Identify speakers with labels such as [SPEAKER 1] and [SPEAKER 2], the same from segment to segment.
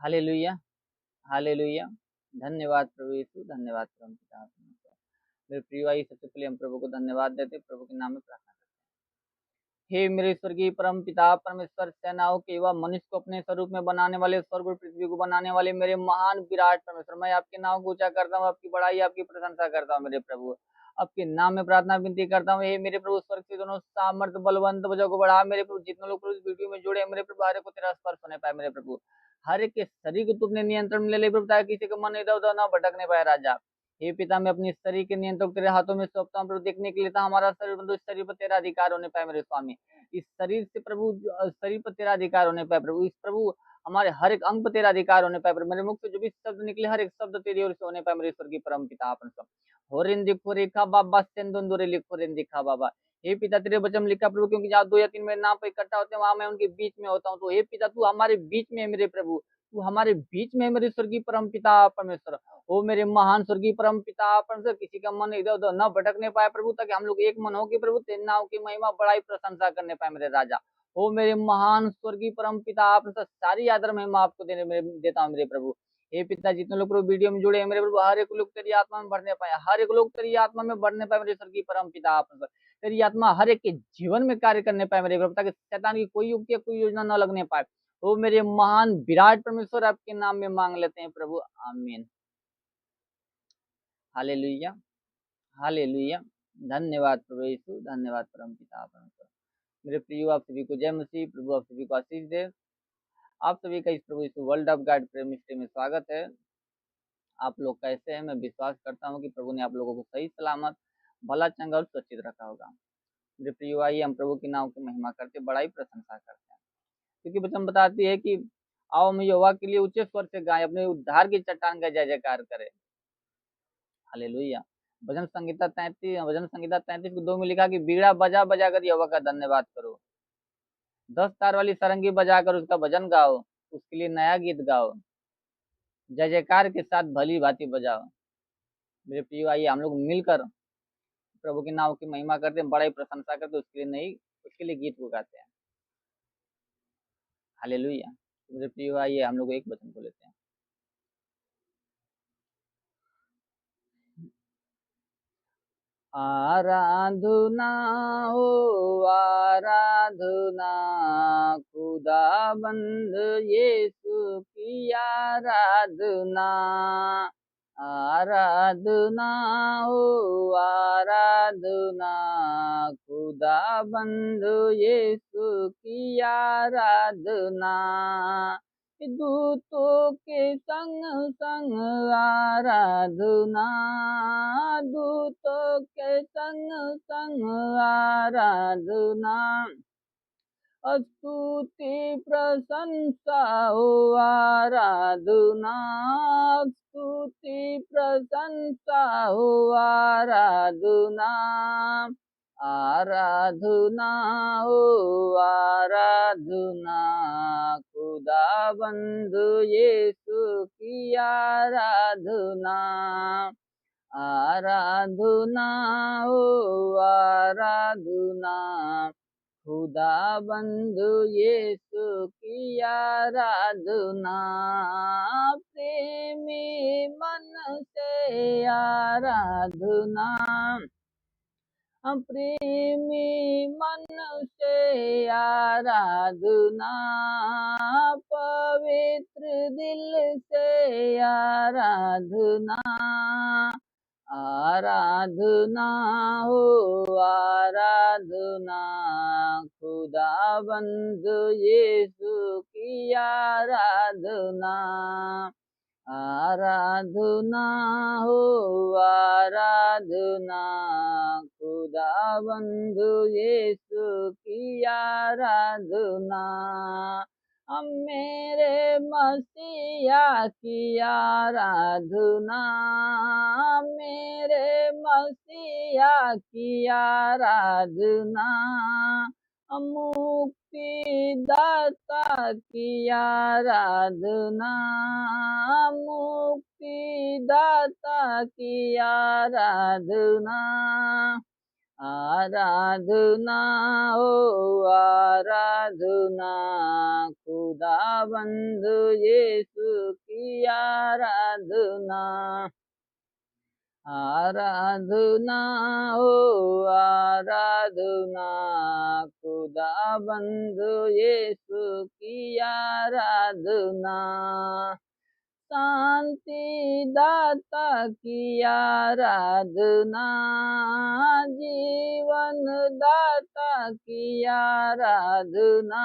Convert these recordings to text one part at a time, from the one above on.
[SPEAKER 1] Hallelujah, हालेलुया। धन्यवाद प्रभु यीशु, धन्यवाद परम पिता परमेश्वर। मेरे प्रिय भाई, सबसे पहले हम प्रभु को धन्यवाद देते हैं, प्रभु के नाम में प्रार्थना करते हैं। हे मेरे स्वर्गीय परम पिता परमेश्वर, सेनाओं के एवं मनुष्य को अपने स्वरूप में बनाने वाले, स्वर्ग और पृथ्वी को बनाने वाले मेरे महान विराट परमेश्वर, मैं आपके नाम को ऊंचा करता हूँ, आपकी बड़ाई आपकी प्रशंसा करता हूँ मेरे प्रभु। आपके नाम में प्रार्थना विनती करता हूँ, हे मेरे प्रभु, स्वर्ग से दोनों सामर्थ बलवंत वजह को बढ़ा मेरे प्रभु। जितने लोग प्रभु इस वीडियो में जुड़े हैं मेरे प्रभु, हर एक को तेरा स्पर्श होने पाए मेरे प्रभु। हर एक के शरीर को तू अपने नियंत्रण में ले ले प्रभु, ताकि किसी का मन इधर उधर ना भटकने पाए राजा। हे पिता, मैं अपनी शरीर के नियंत्रण तेरे हाथों में सौंपता हूँ प्रभु, देखने के लिए था हमारा शरीर बंधु, इस शरीर पर तेरा अधिकार होने पाए मेरे स्वामी। इस शरीर से प्रभु, शरीर पर तेरा अधिकार होने पाए प्रभु। इस प्रभु हमारे हर एक अंग पर तेरा अधिकार होने पाए प्रभु। मेरे मुख से जो भी शब्द निकले, हर एक शब्द तेरी ओर से होने पाए मेरे ईश्वर की परम पिता अपन सब। होरिन दिखो रेखा बाबा सेंदुरे लिखो रेन दिखा बाबा। हे पिता, तेरे वचन में लिखा प्रभु, क्योंकि जहाँ दो या तीन मेरे नाम पर इकट्ठा होते हैं, वहां मैं उनके बीच में होता हूँ। तो हे पिता, तू हमारे बीच में है मेरे प्रभु, तू हमारे बीच में है मेरे स्वर्गीय परम पिता परमेश्वर। ओ मेरे महान स्वर्गीय परम पिता परमेश्वर, किसी का मन इधर उधर न भटकने पाए प्रभु, ताकि हम लोग एक मन हो के प्रभु तेरे नाम की महिमा बड़ाई प्रशंसा करने पाए मेरे राजा। ओ मेरे महान स्वर्गीय परम पिता परमेश्वर, सारी आदर महिमा आपको देता हूँ मेरे प्रभु। हे पिता, जितने लोग प्रभु वीडियो में जुड़े हैं मेरे प्रभु, हर एक लोग तेरी आत्मा में बढ़ने पाए, हर एक लोग तेरी आत्मा में बढ़ने पाए मेरे स्वर्गीय परम पिता परमेश्वर। तेरी आत्मा हर एक के जीवन में कार्य करने पाए मेरे प्रभु, ताकि शैतान की कोई युक्ति या कोई योजना न लगने पाए। ओ मेरे महान विराट परमेश्वर, आपके नाम में मांग लेते हैं प्रभु, आमीन। हालेलुया, हालेलुया। धन्यवाद प्रभु यीशु, धन्यवाद परम पिता परमेश्वर। मेरे प्रियो, आप सभी को जय मसीह। प्रभु आप सभी को आशीष दे। आप सभी का इस प्रभु Yeshu world of God prayer ministry में स्वागत है। आप लोग कैसे हैं? मैं विश्वास करता हूँ कि प्रभु ने आप लोगों को सही सलामत, भला, चंगा और सुरक्षित रखा होगा। मेरे प्रियो, आइए हम प्रभु के नाम की महिमा करते, बड़ाई प्रशंसा करते हैं, क्योंकि वचन बताती है कि आओ हम यहोवा के लिए ऊंचे स्वर से गाएं, अपने उद्धार की चट्टान का जय जयकार करें। हालेलुया। भजन संहिता 33:2 में लिखा कि बीड़ा बजा बजा कर यहोवा का धन्यवाद करो, 10 तार वाली सारंगी बजाकर उसका भजन गाओ, उसके लिए नया गीत गाओ, जय जयकार के साथ भली भांति बजाओ। मेरे प्रियो, आइए हम लोग मिलकर प्रभु के नाम की महिमा करते हैं, बड़ाई प्रशंसा करते, उसके लिए गीत को गाते हैं। हालेलुया। मेरे प्रियो, आइए हम लोग एक वचन को लेते हैं। आराधना हो आराधना, खुदाबंद यीशु की आराधना। आराधना हो आराधना, खुदाबंद यीशु की आराधना। दूतों के संग संग आराधना, दूतों के संग संग आराधना। स्तुति प्रशंसा हो आराधना, स्तुति प्रशंसा हो आराधना। आराधना हो आराधना, खुदाबंद यीशु की आराधना। आराधना हो आराधना, खुदाबंद यीशु की आराधना। प्रेमी मन से आराधना, प्रेमी मन से आराधना, पवित्र दिल से आराधना। आराधना हो आराधना, खुदाबंद यीशु की आराधना। आराधना हो आराधना, खुदाबंद यीशु की आराधना। हम मेरे मसीहा की आराधना, मेरे मसीहा की आराधना। मुक्ति दाता की आराधना, मुक्ति दाता की आराधना। आराधना हो आराधना, खुदाबंद यीशु की आराधना, आराधना हो आराधना, खुदा बंधु यीशु की आराधना, शांति दाता की आराधना, जीवन दाता की आराधना,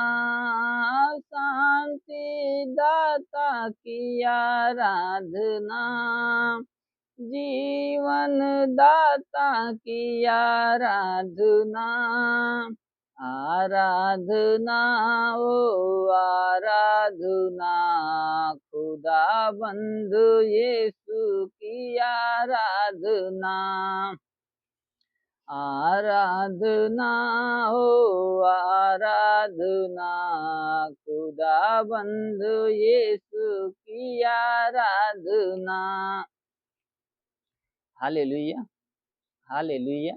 [SPEAKER 1] शांति दाता की आराधना, जीवन दाता की आराधना, आराधना ओ आराधना, खुदा बंधु यीशु की आराधना, आराधना हो आराधना, खुदा बंधु यीशु की आराधना। हालेलुया, हालेलुया,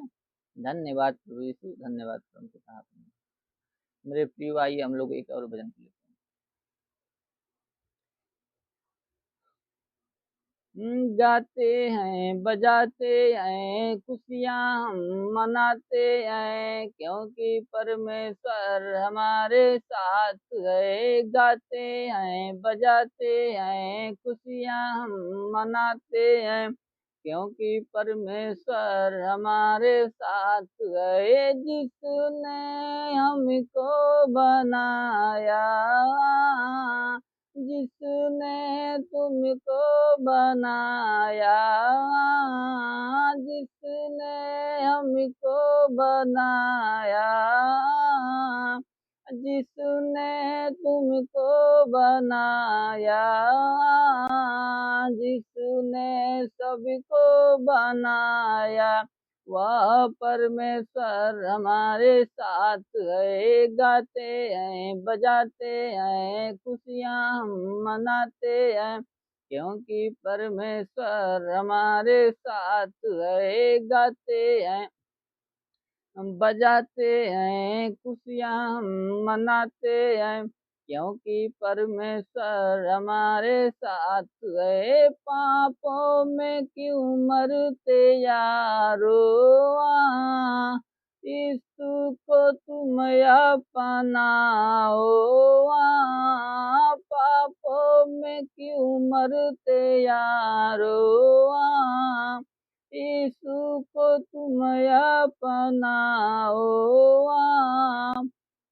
[SPEAKER 1] धन्यवाद प्रभु यीशु, धन्यवाद प्रभु पिता। मेरे प्रिय, आइए हम लोग एक और भजन लेते हैं। गाते हैं बजाते हैं खुशियाँ हम मनाते हैं, क्योंकि परमेश्वर हमारे साथ है। गाते हैं बजाते हैं खुशियाँ हम मनाते हैं, क्योंकि परमेश्वर हमारे साथ है। जिसने हमको बनाया, जिसने तुमको बनाया, जिसने हमको बनाया, जिसने तुमको बनाया, जिसने सबको बनाया, वह परमेश्वर हमारे साथ है। गाते हैं बजाते हैं खुशियाँ हम मनाते हैं, क्योंकि परमेश्वर हमारे साथ है। गाते हैं बजाते हैं खुशियाँ हम मनाते हैं, क्योंकि परमेश्वर हमारे साथ है। पापों में क्यों मरते यारो, यीशु को तुम अपनाओ। पापों में क्यों मरते यारो, यीशु को तुम अपनाओ।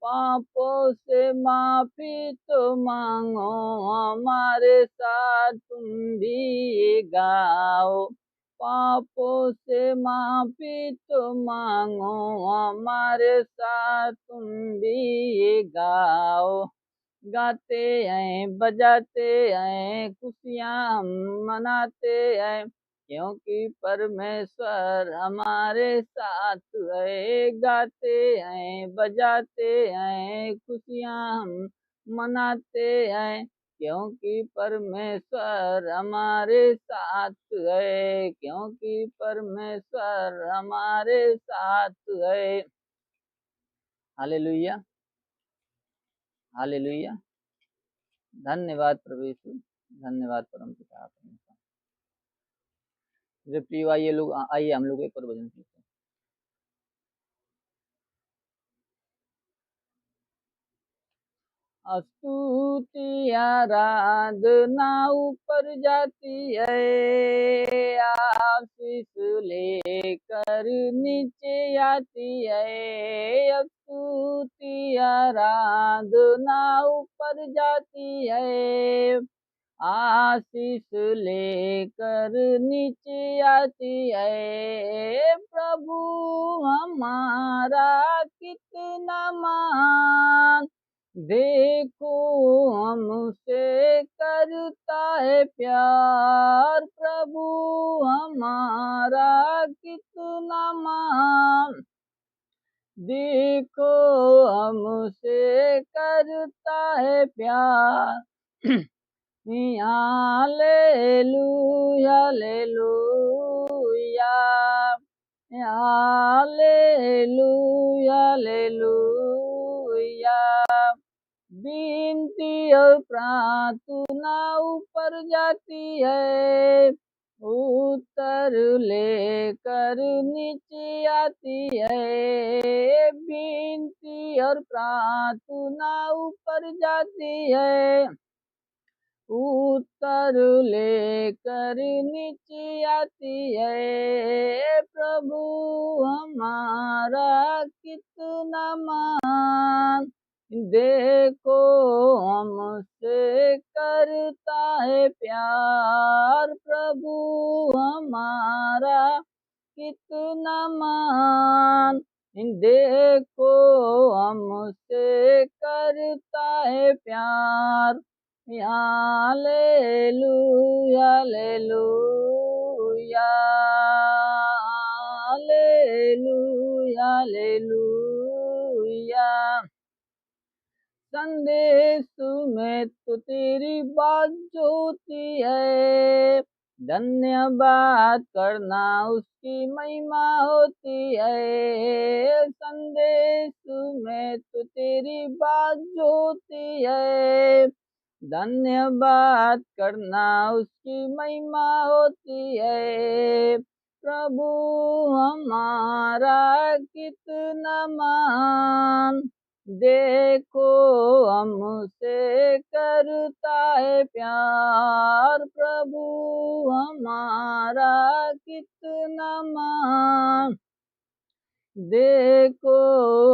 [SPEAKER 1] पापों से माफी तो मांगो, हमारे साथ तुम भी गाओ। पापों से माफी तो मांगो, हमारे साथ तुम भी गाओ। गाते हैं बजाते हैं खुशियाँ हम मनाते हैं, क्योंकि परमेश्वर हमारे साथ है। गाते हैं बजाते हैं खुशियाँ हम मनाते हैं, क्योंकि परमेश्वर हमारे साथ है, क्योंकि परमेश्वर हमारे साथ है। हालेलुया, हालेलुया, धन्यवाद प्रभु यीशु, धन्यवाद परम पिता। मेरे प्रिय आइए लोग, आइए हम लोग एक और भजन सीखते हैं। स्तुति आराधना ऊपर जाती है, आशीष लेकर नीचे आती है। स्तुति आराधना ऊपर जाती है, आशीष लेकर नीचे आती है। प्रभु हमारा कितना महान, देखो हमसे करता है प्यार। प्रभु हमारा कितना महान, देखो हमसे करता है प्यार। हालेलुया, हालेलुया, हालेलुया, हालेलुया, विनती और प्रार्थना ऊपर जाती है, उत्तर लेकर नीचे आती है। विनती और प्रार्थना ऊपर जाती है, उत्तर लेकर नीचे आती है। प्रभु हमारा कितना महान, देखो हमसे करता है प्यार। प्रभु हमारा कितना महान, देखो हमसे करता है प्यार। Hallelujah hallelujah hallelujah hallelujah. संदेश में तो तेरी बात जो होती है, धन्यवाद करना उसकी महिमा होती है। संदेश में तो तेरी बात जो होती है, धन्यवाद करना उसकी महिमा होती है। प्रभु हमारा कितना महान, देखो हमसे करता है प्यार। प्रभु हमारा कितना महान, देखो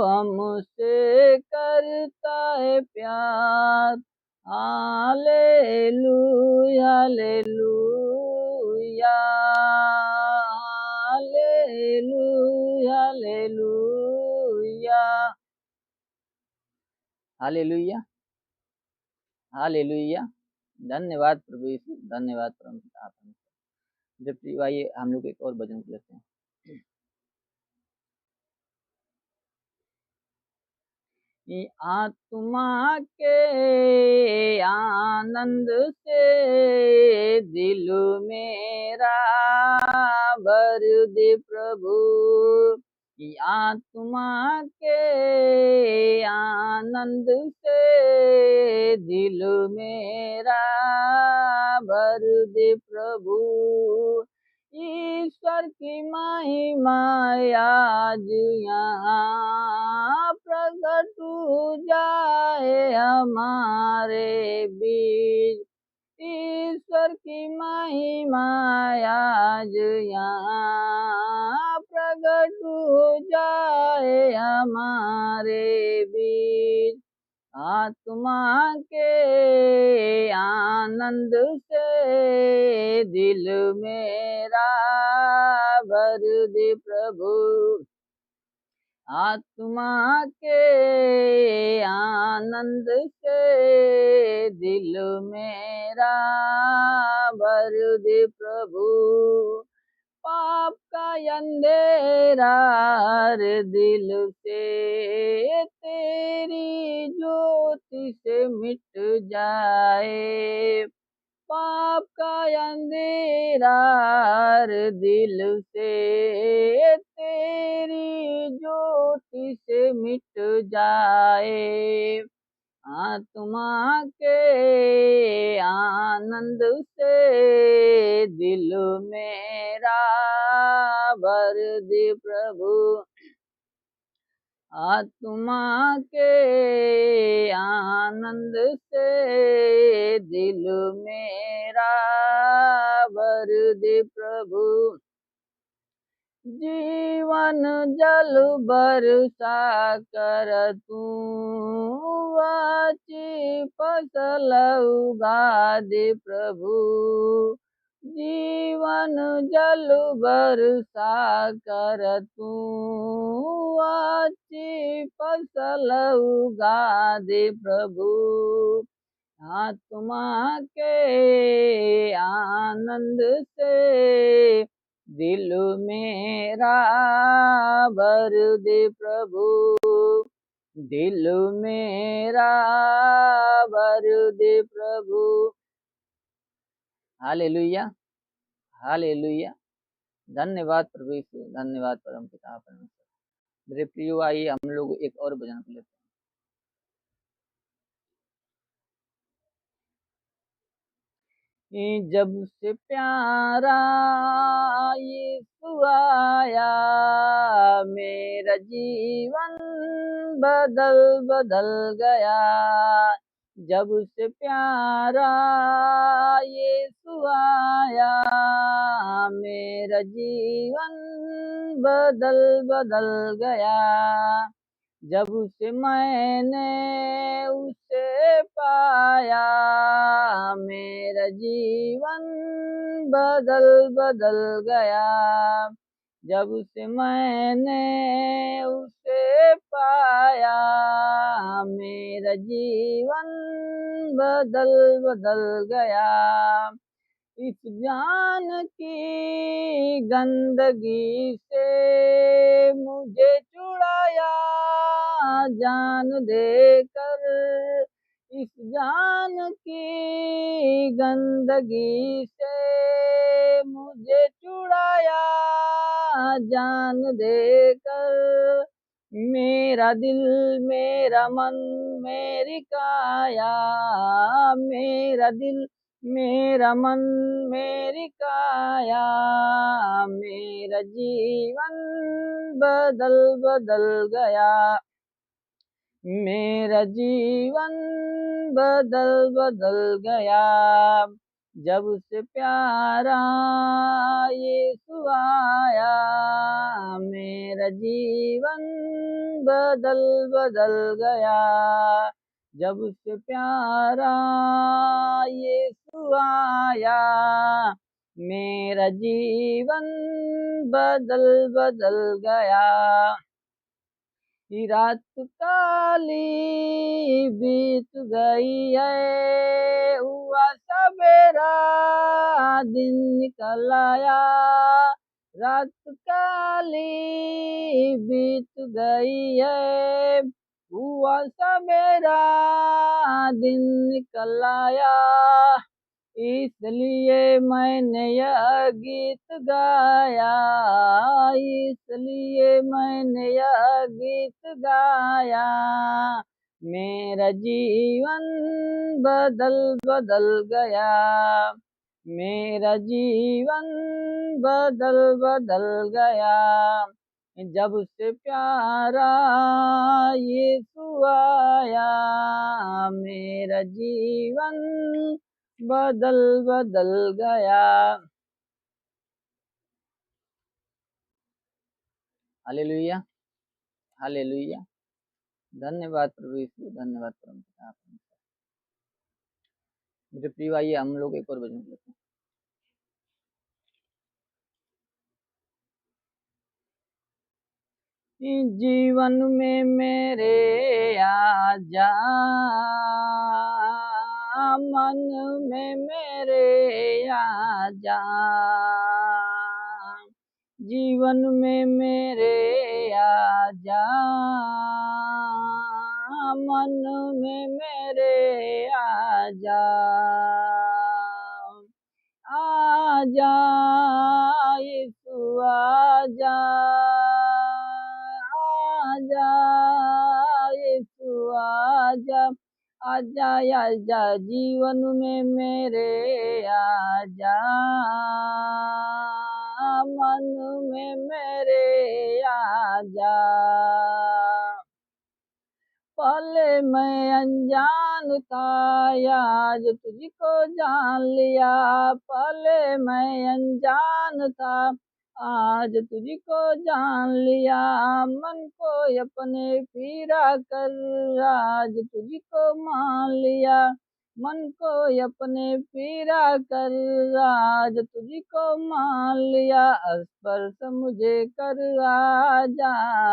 [SPEAKER 1] हमसे करता है प्यार। Hallelujah hallelujah hallelujah hallelujah hallelujah हालेलुया। धन्यवाद प्रभु यीशु, धन्यवाद परम पिता परमेश्वर। जब प्रिय भाई हम लोग एक और भजन लेते हैं। आत्मा के आनंद से दिल मेरा भर दे प्रभु, आत्मा के आनंद से दिल मेरा भर दे प्रभु। ईश्वर की महिमा आज यहाँ प्रकट हो जाए हमारे बीच। ईश्वर की महिमा आज यहाँ प्रकट हो जाए हमारे बीच। आत्मा के आनंद से दिल मेरा भर दे प्रभु, आत्मा के आनंद से दिल मेरा भर दे प्रभु। पाप का अंधेरा हर दिल से तेरी ज्योति से मिट जाए। पाप का अंधेरा हर दिल से तेरी ज्योति से मिट जाए। आत्मा के आनंद से दिल मेरा भर दे प्रभु, आत्मा के आनंद से दिल मेरा भर दे प्रभु। जीवन जल बरसा कर तू अच्छी फसल उगा दे प्रभु। जीवन जल बरसा कर तू अच्छी फसल उगा दे प्रभु। आत्मा के आनंद से दिल मेरा भर दे प्रभु, दिल मेरा भर दे प्रभु। हालेलुया हालेलुया। धन्यवाद प्रभु यीशु, धन्यवाद परम पिता परमेश्वर। मेरे प्रियो आइए हम लोग एक और भजन लेते हैं। जब से प्यारा यीशु आया, मेरा जीवन बदल बदल गया। जब से प्यारा यीशु आया, मेरा जीवन बदल बदल गया। जब से मैंने उसे पाया, मेरा जीवन बदल बदल गया। जब से मैंने उसे पाया, मेरा जीवन बदल बदल गया। इस जान की गंदगी से मुझे छुड़ाया जान देकर। इस जान की गंदगी से मुझे छुड़ाया जान देकर। मेरा दिल मेरा मन मेरी काया, मेरा दिल मेरा मन मेरी काया, मेरा जीवन बदल बदल गया। मेरा जीवन बदल बदल गया। जब से प्यारा यीशु आया, मेरा जीवन बदल बदल गया। जब से प्यारा यीशु आया, मेरा जीवन बदल बदल गया। रात काली बीत गई है, हुआ सवेरा दिन निकल आया। रात काली बीत गई है, हुआ सवेरा दिन निकल आया। इसलिए मैंने यह गीत गाया, इसलिए मैंने यह गीत गाया। मेरा जीवन बदल बदल गया, मेरा जीवन बदल बदल गया। जब से प्यारा यीशु आया, मेरा जीवन बदल बदल गया। हालेलुया, हालेलुया। धन्यवाद प्रभु यीशु, धन्यवाद परम पिता। मेरे प्रिय भाई, हम लोग एक और भजन लेते हैं। जीवन में मेरे आजा, मन में मेरे आजा। जीवन में मेरे आजा, मन में मेरे आजा। आजा यीशु आजा, आजा यीशु आजा। आजा आजा जीवन में मेरे आजा, मन में मेरे आजा। पहले मैं अनजान था, आज तुझको जान लिया। पहले मैं अनजान था, आज तुझको जान लिया। मन को अपने पीरा कर, आज तुझको मान लिया। मन को अपने पीरा कर, आज तुझको मान लिया। स्पर्श मुझे कर आजा,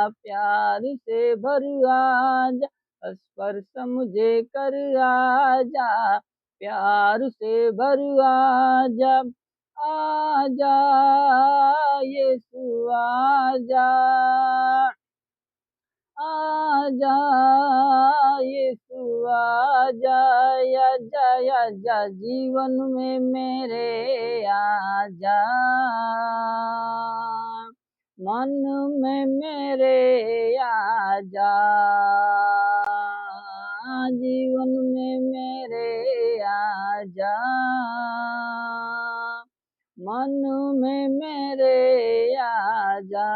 [SPEAKER 1] प्यार से भर आजा। स्पर्श मुझे कर आजा, प्यार से भर आजा। आजा यीशु आजा, आजा यीशु आजा। आजा आजा जीवन में मेरे आजा, मन में मेरे आजा। जीवन में मेरे आजा, मन में मेरे आ जा,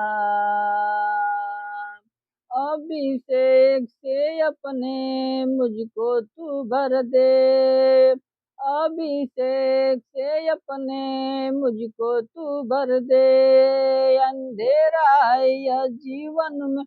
[SPEAKER 1] अभिषेक से अपने मुझको तू भर दे, अभिषेक से अपने मुझको तू भर दे, अंधेरा है यह जीवन में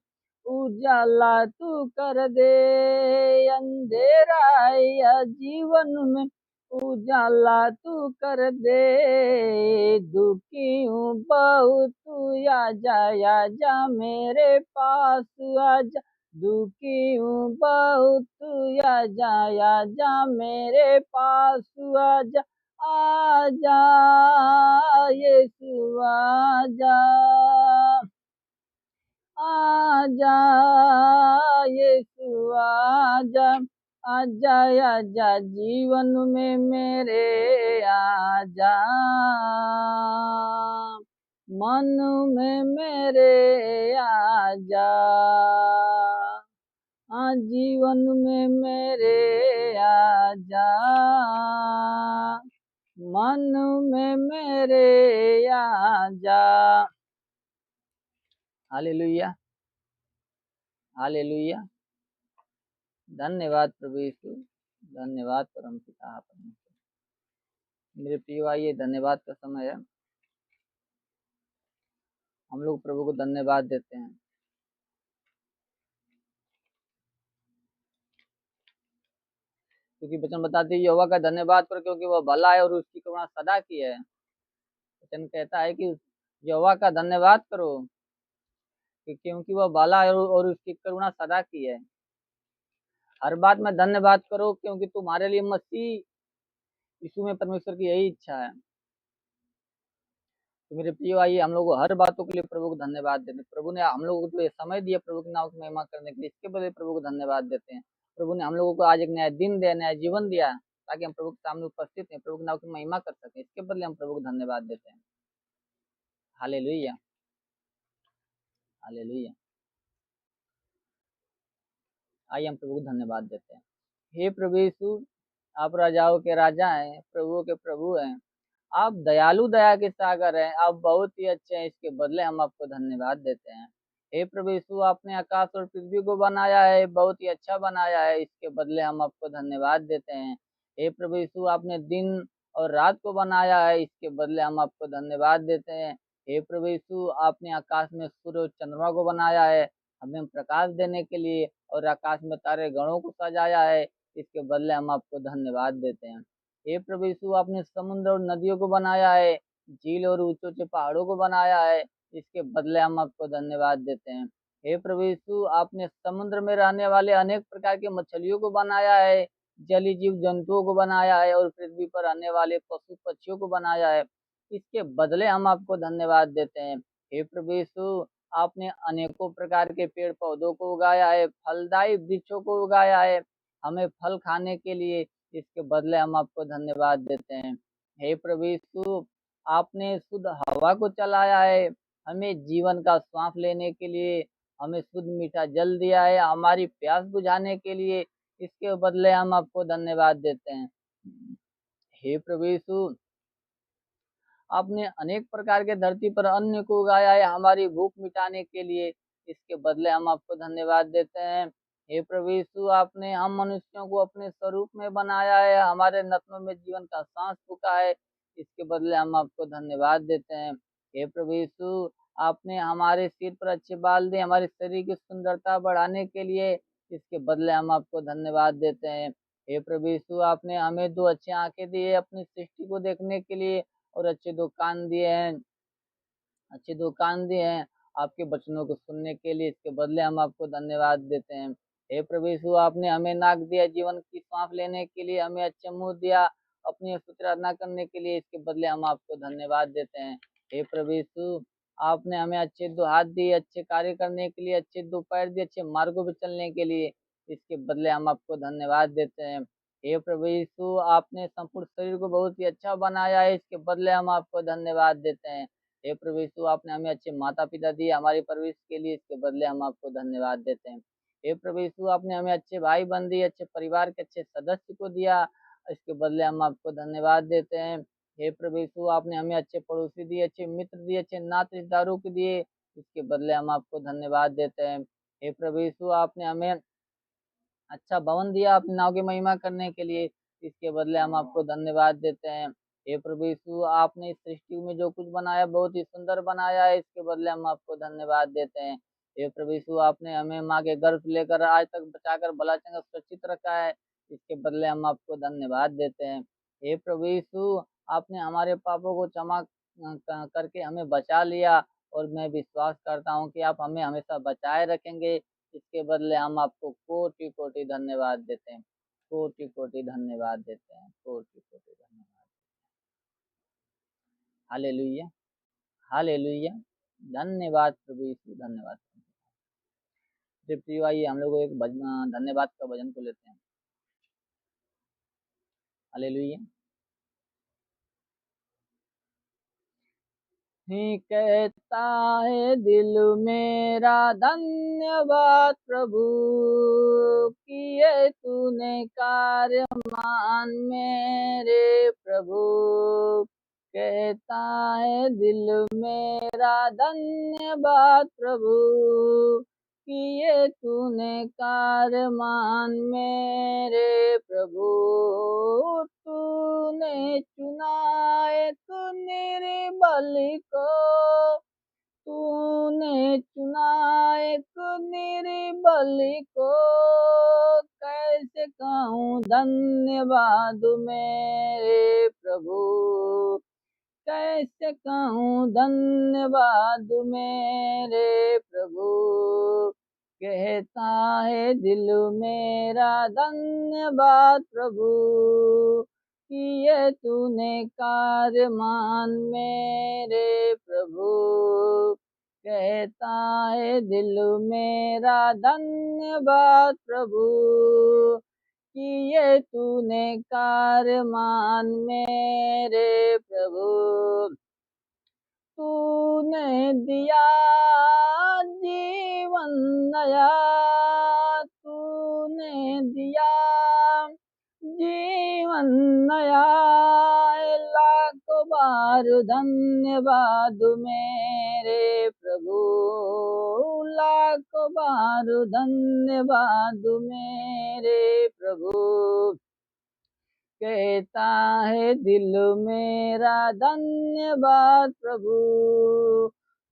[SPEAKER 1] उजाला तू कर दे, अंधेरा है यह जीवन में उजाला तू कर दे, दुखी हूँ बहुत तू आ जा मेरे पास आ जा, दुखी हूँ बहुत तू आ जा मेरे पास आ जा यीशु आ जा यीशु आजा जीवन में मेरे आजा, मन में मेरे आजा, जीवन में मेरे आजा, मन में मेरे आजा। हालेलुया, हालेलुया। धन्यवाद प्रभु यीशु, धन्यवाद परम पिता परमेश्वर। मेरे प्रिय भाई, ये धन्यवाद का समय है। हम लोग प्रभु को धन्यवाद देते हैं, क्योंकि वचन बताते हैं यहोवा का धन्यवाद करो क्योंकि वह भला है और उसकी करुणा सदा की है। वचन कहता है कि यहोवा का धन्यवाद करो क्योंकि वह भला है और उसकी करुणा सदा की है। हर बात में धन्यवाद करो क्योंकि तुम्हारे लिए मसीह यीशु में परमेश्वर की यही इच्छा है। तो मेरे प्रिय भाई, हम लोग हर बातों के लिए प्रभु को धन्यवाद देते हैं। प्रभु ने हम लोगों को जो ये समय दिया प्रभु के नाम की महिमा करने के लिए, इसके बदले प्रभु को धन्यवाद देते हैं। प्रभु ने हम लोगों को आज एक नया दिन दिया, नया जीवन दिया, ताकि हम प्रभु के सामने उपस्थित हैं, प्रभु के नाम की महिमा कर सकें। इसके बदले हम प्रभु को धन्यवाद देते हैं। Hallelujah, hallelujah. आइए हम प्रभु को धन्यवाद देते हैं। हे प्रभु यीशु, आप राजाओं के राजा हैं, प्रभुओं के प्रभु हैं, आप दयालु दया के सागर हैं, आप बहुत ही अच्छे हैं। इसके बदले हम आपको धन्यवाद देते हैं। हे प्रभु यीशु, आपने आकाश और पृथ्वी को बनाया है, बहुत ही अच्छा बनाया है। इसके बदले हम आपको धन्यवाद देते हैं। हे प्रभु यीशु, आपने दिन और रात को बनाया है, इसके बदले हम आपको धन्यवाद देते हैं। हे प्रभु यीशु, आपने आकाश में सूर्य और चंद्रमा को बनाया है हमें प्रकाश देने के लिए, और आकाश में तारे गणों को सजाया है, इसके बदले हम आपको धन्यवाद देते हैं। हे प्रभु यीशु, आपने समुद्र और नदियों को बनाया है, झील और ऊंचे ऊंचे पहाड़ों को बनाया है, इसके बदले हम आपको धन्यवाद देते हैं। हे प्रभु यीशु, आपने समुद्र में रहने वाले अनेक प्रकार के मछलियों को बनाया है, जलीय जीव जंतुओं को बनाया है, और पृथ्वी पर रहने वाले पशु पक्षियों को बनाया है, इसके बदले हम आपको धन्यवाद देते हैं। हे प्रभु यीशु, आपने अनेकों प्रकार के पेड़ पौधों को उगाया है, फलदायी वृक्षों को उगाया है हमें फल खाने के लिए, इसके बदले हम आपको धन्यवाद देते हैं। हे प्रभु यीशु, आपने शुद्ध हवा को चलाया है हमें जीवन का श्वास लेने के लिए, हमें शुद्ध मीठा जल दिया है हमारी प्यास बुझाने के लिए, इसके बदले हम आपको धन्यवाद देते हैं। हे प्रभु यीशु, आपने अनेक प्रकार के धरती पर अन्न को उगाया है हमारी भूख मिटाने के लिए, इसके बदले हम आपको धन्यवाद देते हैं। हे प्रभु यीशु, आपने हम मनुष्यों को अपने स्वरूप में बनाया है, हमारे नथनों में जीवन का सांस फूंका है, इसके बदले हम आपको धन्यवाद देते हैं। हे प्रभु यीशु, आपने हमारे सिर पर अच्छे बाल दिए हमारे शरीर की सुंदरता बढ़ाने के लिए, इसके बदले हम आपको धन्यवाद देते हैं। हे प्रभु यीशु, आपने हमें दो अच्छी आंखें दी है अपनी सृष्टि को देखने के लिए, और अच्छे दो कान दिए हैं, अच्छे दो कान दिए हैं आपके वचनों को सुनने के लिए, इसके बदले हम आपको धन्यवाद देते हैं। हे प्रभु यीशु, आपने हमें नाक दिया जीवन की सांस लेने के लिए, हमें अच्छे मुंह दिया अपनी स्तुति आराधना करने के लिए, इसके बदले हम आपको धन्यवाद देते हैं। हे प्रभु यीशु, आपने हमें अच्छे दो हाथ दिए अच्छे कार्य करने के लिए, अच्छे दो पैर दिए अच्छे मार्गों पर चलने के लिए, इसके बदले हम आपको धन्यवाद देते हैं। हे प्रभु यीशु, आपने संपूर्ण शरीर को बहुत ही अच्छा बनाया है, इसके बदले हम आपको धन्यवाद देते हैं। हे प्रभु यीशु, आपने हमें अच्छे माता पिता दिए हमारी परवरिश के लिए, इसके बदले हम आपको धन्यवाद देते हैं। हे प्रभु यीशु, आपने हमें अच्छे भाई बहन दिए अच्छे परिवार के अच्छे सदस्य को दिया, इसके बदले हम आपको धन्यवाद देते हैं। हे प्रभु यीशु, आपने हमें अच्छे पड़ोसी दिए, अच्छे मित्र दिए, अच्छे नाते रिश्तेदारों के दिए, इसके बदले हम आपको धन्यवाद देते हैं। हे प्रभु यीशु, आपने हमें अच्छा भवन दिया अपने नाम की महिमा करने के लिए, इसके बदले हम आपको धन्यवाद देते हैं। हे प्रभु यीशु, आपने इस सृष्टि में जो कुछ बनाया बहुत ही सुंदर बनाया है, इसके बदले हम आपको धन्यवाद देते हैं। हे प्रभु यीशु, आपने हमें माँ के गर्भ से लेकर आज तक बचाकर भला चंगा सुरक्षित रखा है, इसके बदले हम आपको धन्यवाद देते हैं। हे प्रभु यीशु, आपने हमारे पापों को क्षमा करके हमें बचा लिया, और मैं विश्वास करता हूँ कि आप हमें हमेशा बचाए रखेंगे, इसके बदले हम आपको कोटि कोटि धन्यवाद देते हैं, कोटि कोटि धन्यवाद देते हैं, कोटि कोटि धन्यवाद। हालेलुया, हालेलुया, धन्यवाद प्रभु यीशु, धन्यवाद। प्रिय आइए हम लोग एक धन्यवाद का भजन को लेते हैं। हालेलुया। ही कहता है दिल मेरा धन्यवाद प्रभु, किए तूने कार्य मान मेरे प्रभु। कहता है दिल मेरा धन्यवाद प्रभु, किए तूने कार्य मान मेरे प्रभु। तूने चुना एक निर्बल को, तूने चुना एक निर्बल को, कैसे कहूँ धन्यवाद मेरे प्रभु, कैसे कहूँ धन्यवाद मेरे प्रभु। कहता है दिल मेरा धन्यवाद प्रभु, किए तूने कार्य मान मेरे प्रभु। कहता है दिल मेरा धन्यवाद प्रभु, किए तूने कार्य मान मेरे प्रभु। तूने दिया जीवन नया, तूने दिया जीवन नया, लाखों बार धन्यवाद मेरे प्रभु, लाखों बार धन्यवाद मेरे प्रभु। कहता है दिल मेरा धन्यवाद प्रभु,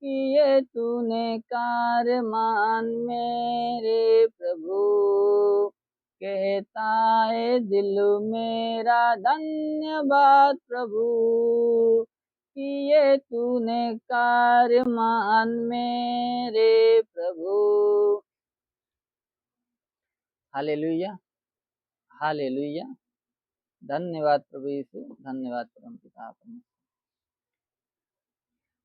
[SPEAKER 1] किए तूने कार्य मान मेरे प्रभु। कहता है दिल मेरा धन्यवाद प्रभु, किए तूने कार्य मान मेरे प्रभु। हालेलुया, हालेलुया, धन्यवाद प्रभु यीशु, धन्यवाद परम पिता परमेश्वर।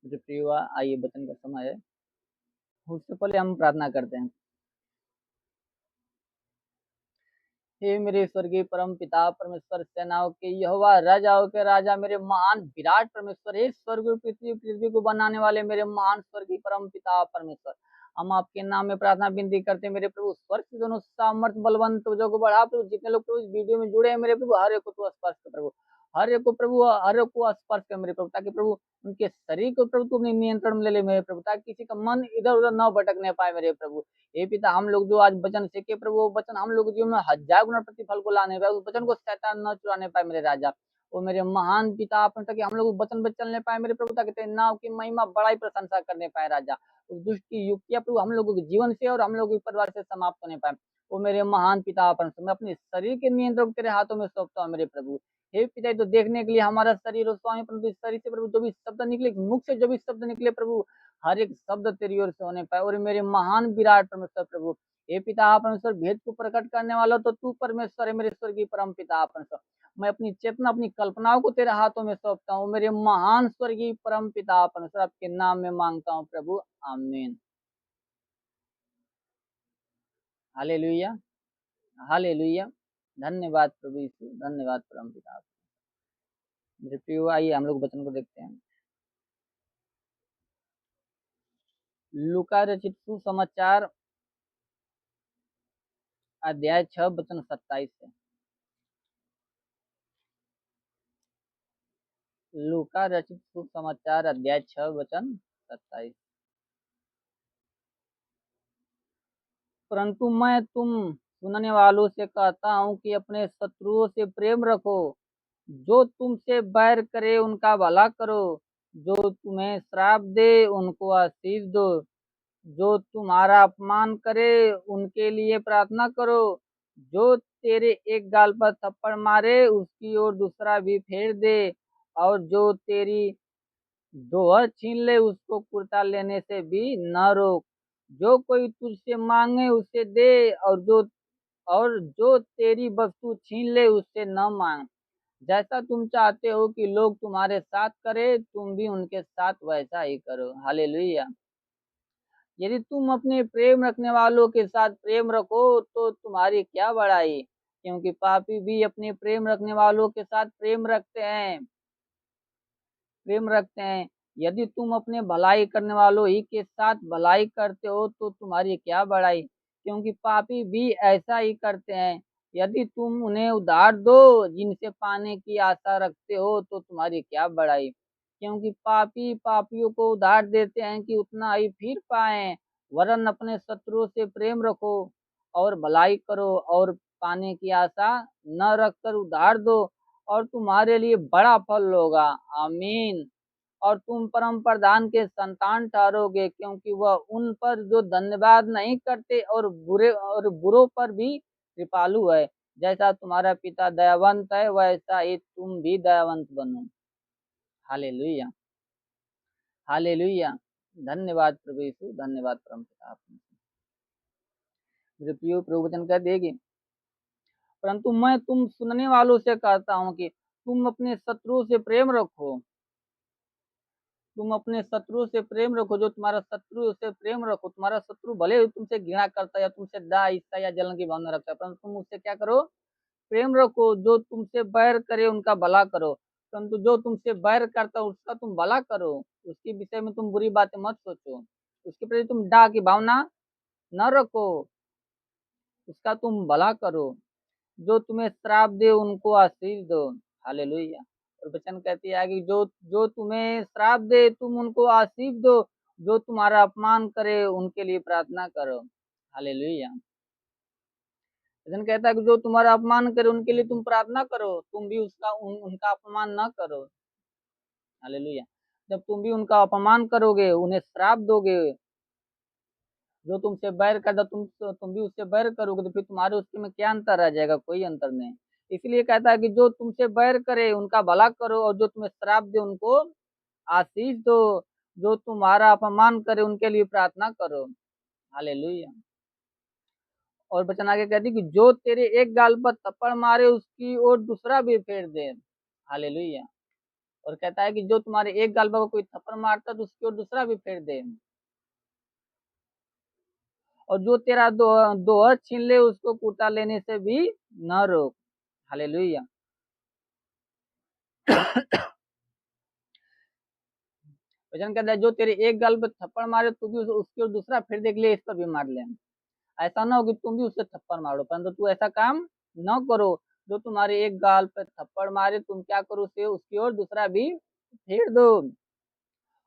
[SPEAKER 1] मुझे प्रिय हुआ, आइए वचन का समय है, उससे पहले हम प्रार्थना करते हैं। हे मेरे स्वर्गीय परम पिता परमेश्वर, सेनाओं के यहोवा, राजाओं के राजा, मेरे महान विराट परमेश्वर, हे स्वर्ग और पृथ्वी को बनाने वाले मेरे महान स्वर्गीय परम पिता परमेश्वर, हम आपके नाम में प्रार्थना विनती करते हैं मेरे प्रभु। स्वर्ग से दोनों सामर्थ बलवंत जो को बढ़ा प्रभु, जितने लोग प्रभु इस वीडियो में जुड़े हैं मेरे प्रभु, हर एक को तू स्पर्श कर प्रभु, हर एक को प्रभु, हर एक को स्पर्श कर मेरे प्रभु, ताकि प्रभु उनके शरीर को प्रभु तू अपने नियंत्रण में ले ले मेरे प्रभु, ताकि किसी का मन इधर उधर न भटकने पाए मेरे प्रभु। हे पिता, हम लोग जो आज वचन सीखे प्रभु, वो वचन हम लोग जीवन में हजार गुना प्रतिफल को लाने पाए, उस वचन को शैतान न चुराने पाए मेरे राजा। वो मेरे महान पिता अपन, ताकि हम लोग वचन पे चलने पाए मेरे प्रभु, ताकि तेरे नाम की महिमा बड़ाई प्रशंसा करने पाए राजा। उस दुष्ट की युक्तियां प्रभु हम लोगों के जीवन से और हम लोगों के परिवार से समाप्त होने पाए। वो मेरे महान पिता अपन, मैं अपने शरीर के नियंत्रण तेरे हाथों में सौंपता हूँ मेरे प्रभु। हे पिता, तो देखने के लिए हमारा शरीर और स्वामी प्रभु, इस शरीर से प्रभु जो भी शब्द निकले, मुख से जो भी शब्द निकले प्रभु, हर एक शब्द तेरी ओर से होने पाए। और मेरे महान विराट परमेश्वर प्रभु, हे पिता परमेश्वर, भेद को प्रकट करने वाला तो तू परमेश्वर है मेरे स्वर्गीय परम पिता परमेश्वर। मैं अपनी चेतना, अपनी कल्पनाओं को तेरे हाथों में सौंपता हूँ मेरे महान स्वर्गीय परम पिता परमेश्वर, आपके नाम में मांगता हूँ प्रभु, आमीन। हालेलुया, हालेलुया, धन्यवाद प्रभु यीशु, धन्यवाद परम पिता। मेरे प्रियो, आइए हम लोग वचन को देखते हैं। लूका रचित सुसमाचार अध्याय 6 वचन 27 से। लूका रचित शुभ समाचार अध्याय 6 वचन 27। परंतु मैं तुम सुनने वालों से कहता हूँ कि अपने शत्रुओं से प्रेम रखो, जो तुमसे बैर करे उनका भला करो, जो तुम्हें श्राप दे उनको आशीष दो, जो तुम्हारा अपमान करे उनके लिए प्रार्थना करो, जो तेरे एक गाल पर थप्पड़ मारे उसकी ओर दूसरा भी फेर दे, और जो तेरी दोहर छीन ले उसको कुर्ता लेने से भी न रोक। जो कोई तुझसे मांगे उसे दे, और जो तेरी वस्तु छीन ले उससे न मांग। जैसा तुम चाहते हो कि लोग तुम्हारे साथ करे, तुम भी उनके साथ वैसा ही करो। हालेलुया। यदि तुम अपने प्रेम रखने वालों के साथ प्रेम रखो तो तुम्हारी क्या बड़ाई, क्योंकि पापी भी अपने प्रेम रखने वालों के साथ प्रेम रखते हैं। यदि तुम अपने भलाई करने वालों ही के साथ भलाई करते हो तो तुम्हारी क्या बड़ाई, क्योंकि पापी भी ऐसा ही करते हैं। यदि तुम उन्हें उधार दो जिनसे पाने की आशा रखते हो तो तुम्हारी क्या बड़ाई, क्योंकि पापी पापियों को उधार देते हैं कि उतना ही फिर पाए। वरन अपने शत्रुओं से प्रेम रखो और भलाई करो और पाने की आशा न रखकर उधार दो, और तुम्हारे लिए बड़ा फल होगा। आमीन। और तुम परम प्रधान के संतान ठहरोगे, क्योंकि वह उन पर जो धन्यवाद नहीं करते और बुरों पर भी कृपालु है। जैसा तुम्हारा पिता दयावंत है वैसा ही तुम भी दयावंत बनो। हालेलुया, हालेलुया। धन्यवाद प्रभु यीशु, धन्यवाद परम पिता। आपने मेरे प्रिय प्रभु वचन कह देगी, परंतु मैं तुम सुनने वालों से कहता हूँ कि तुम अपने शत्रुओं से प्रेम रखो। तुम अपने शत्रु से प्रेम रखो, जो तुम्हारा शत्रु उससे प्रेम रखो। तुम्हारा शत्रु भले ही तुमसे घृणा करता है या तुमसे दाह, ईर्ष्या या जलन की भावना रखता है, परंतु तुम उससे क्या करो? प्रेम रखो। जो तुमसे बैर करे उनका भला करो, परंतु जो तुमसे बैर करता है उसका तुम भला करो। उसके विषय में तुम बुरी बातें मत सोचो, उसके प्रति तुम दाह की भावना न रखो, उसका तुम भला करो। जो तुम्हें श्राप दे उनको आशीष दो। हालेलुया। और वचन कहती है कि जो जो तुम्हें श्राप दे तुम उनको आशीष दो, जो तुम्हारा अपमान करे उनके लिए प्रार्थना करो। हालेलुया। वचन कहता है कि जो तुम्हारा अपमान करे उनके लिए तुम प्रार्थना करो, तुम भी उनका अपमान न करो। हालेलुया। जब तुम भी उनका अपमान करोगे, उन्हें श्राप दोगे, जो तुमसे बैर करता तुम भी उससे बैर करोगे, तो फिर तुम्हारे उसके में क्या अंतर रह जाएगा? कोई अंतर नहीं। इसलिए कहता है कि जो तुमसे बैर करे उनका भला करो, और जो तुम्हें श्राप दे उनको आशीष दो, जो तुम्हारा अपमान करे उनके लिए प्रार्थना करो। हालेलुया। और वचन आगे कहती कि जो तेरे एक गाल पर थप्पड़ मारे उसकी ओर दूसरा भी फेर दे। हालेलुया। और कहता है कि जो तुम्हारे एक गाल पर कोई थप्पड़ मारता तो उसकी ओर दूसरा भी फेर दे, और जो तेरा दोहर छीन ले उसको कुर्ता लेने से भी न रोक। हालेलुया। वचन कहता है जो तेरे एक गाल पे थप्पड़ मारे तू भी उसकी ओर दूसरा फिर देख ले, इस पर भी मार ले। ऐसा ना हो कि तुम भी उससे थप्पड़ मारो, परंतु तू ऐसा काम न करो। जो तुम्हारे एक गाल पे थप्पड़ मारे तुम क्या करो? उसे उसकी ओर दूसरा भी फेर दो।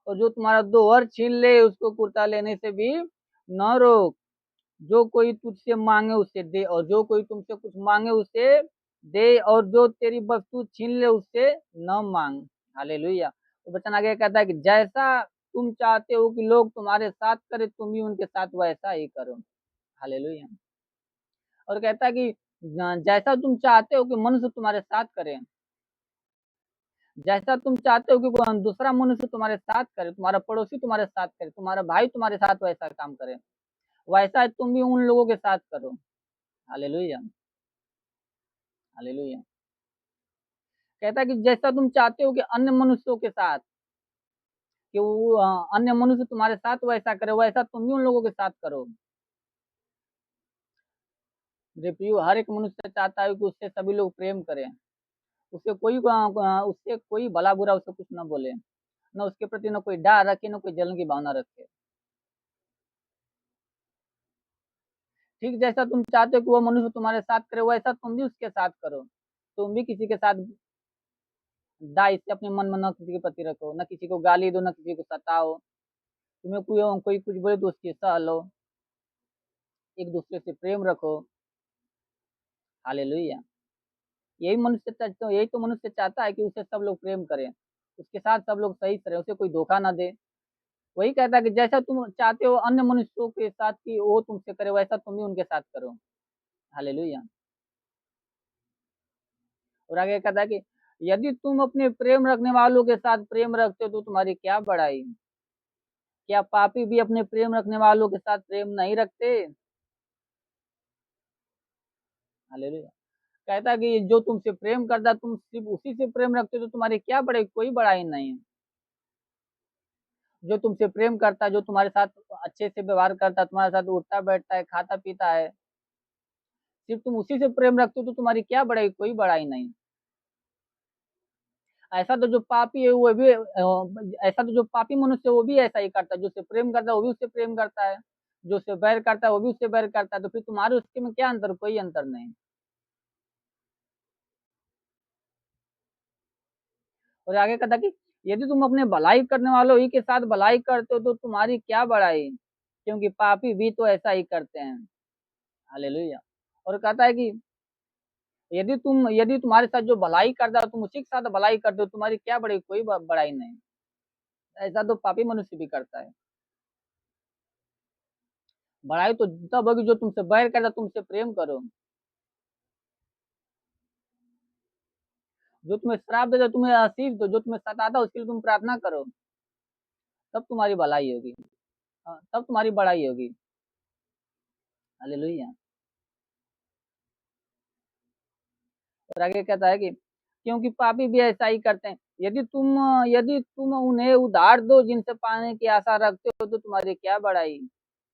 [SPEAKER 1] और जो तुम्हारा दोहर छीन ले उसको कुर्ता लेने से भी न रोक। जो कोई तुझसे मांगे उसे दे, और जो कोई तुमसे कुछ मांगे उसे दे, और जो तेरी वस्तु छीन ले उससे न मांग। हालेलुया। तो वचन आगे कहता है कि जैसा तुम चाहते हो कि लोग तुम्हारे साथ करे, तुम भी उनके साथ वैसा ही करो। हालेलुया। और कहता है कि जैसा तुम चाहते हो कि मनुष्य तुम्हारे साथ करे, जैसा तुम चाहते हो कि कोई दूसरा मनुष्य तुम्हारे साथ करे, तुम्हारा पड़ोसी तुम्हारे साथ करे, तुम्हारा भाई तुम्हारे साथ वैसा काम करे, वैसा तुम भी उन लोगों के साथ करो। Hallelujah, hallelujah. कहता है कि जैसा तुम चाहते हो कि अन्य मनुष्यों के साथ, कि वो अन्य मनुष्य तुम्हारे साथ वैसा करे, वैसा तुम भी उन लोगों के साथ करो। मेरे प्रियो, हर एक मनुष्य चाहता है कि उससे सभी लोग प्रेम करें, उससे कोई भला बुरा उससे कुछ न बोले, न उसके प्रति न कोई डर रखे, न कोई जलन की भावना रखे। ठीक जैसा तुम चाहते हो कि वो मनुष्य तुम्हारे साथ करे, वैसा तुम भी उसके साथ करो। तुम भी किसी के साथ दाई से अपने मन में न किसी के प्रति रखो, न किसी को गाली दो, न किसी को सताओ। तुम्हें कोई कुछ बोले तो उसकी सह लो, एक दूसरे से प्रेम रखो। हालेलुया। यही तो मनुष्य चाहता है कि उसे सब लोग प्रेम करें, उसके साथ सब लोग सही से रहे, उसे कोई धोखा ना दे। वही कहता है कि जैसा तुम चाहते हो अन्य मनुष्यों के साथ कि वो तुमसे करे, वैसा तुम भी उनके साथ करो। हालेलुया। और आगे कहता है कि यदि तुम अपने प्रेम रखने वालों के साथ प्रेम रखते हो तो तुम्हारी क्या बड़ाई। क्या पापी भी अपने प्रेम रखने वालों के साथ प्रेम नहीं रखते। हालेलुया। कहता है कि जो तुमसे प्रेम करता तुम सिर्फ उसी से प्रेम रखते हो तो तुम्हारी क्या बड़ाई, कोई बड़ाई नहीं है। जो तुमसे प्रेम करता है, जो तुम्हारे साथ अच्छे से व्यवहार करता है, तुम्हारे साथ उठता बैठता है, खाता पीता है, सिर्फ तुम उसी से प्रेम रखते हो तो तुम्हारी क्या बड़ाई, कोई बड़ाई नहीं। ऐसा तो जो पापी है वो भी ऐसा तो जो पापी मनुष्य है वो भी ऐसा ही करता है, जो उससे प्रेम करता है वो भी उससे प्रेम करता है, जो उससे बैर करता है वो भी उससे बैर करता है। तो फिर तुम्हारे उसके में क्या अंतर, कोई अंतर नहीं। और आगे कहता कि यदि तुम अपने भलाई करने वालों ही के साथ भलाई करते हो तो तुम्हारी क्या बड़ाई, क्योंकि पापी भी तो ऐसा ही करते हैं। हालेलुया। और कहता है कि यदि तुम्हारे साथ जो भलाई करता है तुम उसी के साथ भलाई करते हो, तुम्हारी क्या बड़ाई, कोई बड़ाई नहीं। ऐसा तो पापी मनुष्य भी करता है। बड़ाई तो तब होगी जो तुमसे बैर करता तुमसे प्रेम करो। जो तुम्हें श्राप देता तुम्हें आशीष दो, जो तुम्हें सताता उसके लिए तुम प्रार्थना करो, तब तुम्हारी भलाई होगी। हाँ, तब तुम्हारी बड़ाई होगी। हालेलुया। और आगे कहता है कि क्योंकि पापी भी ऐसा ही करते हैं। यदि तुम उन्हें उधार दो जिनसे पाने की आशा रखते हो तो तुम्हारी क्या बड़ाई।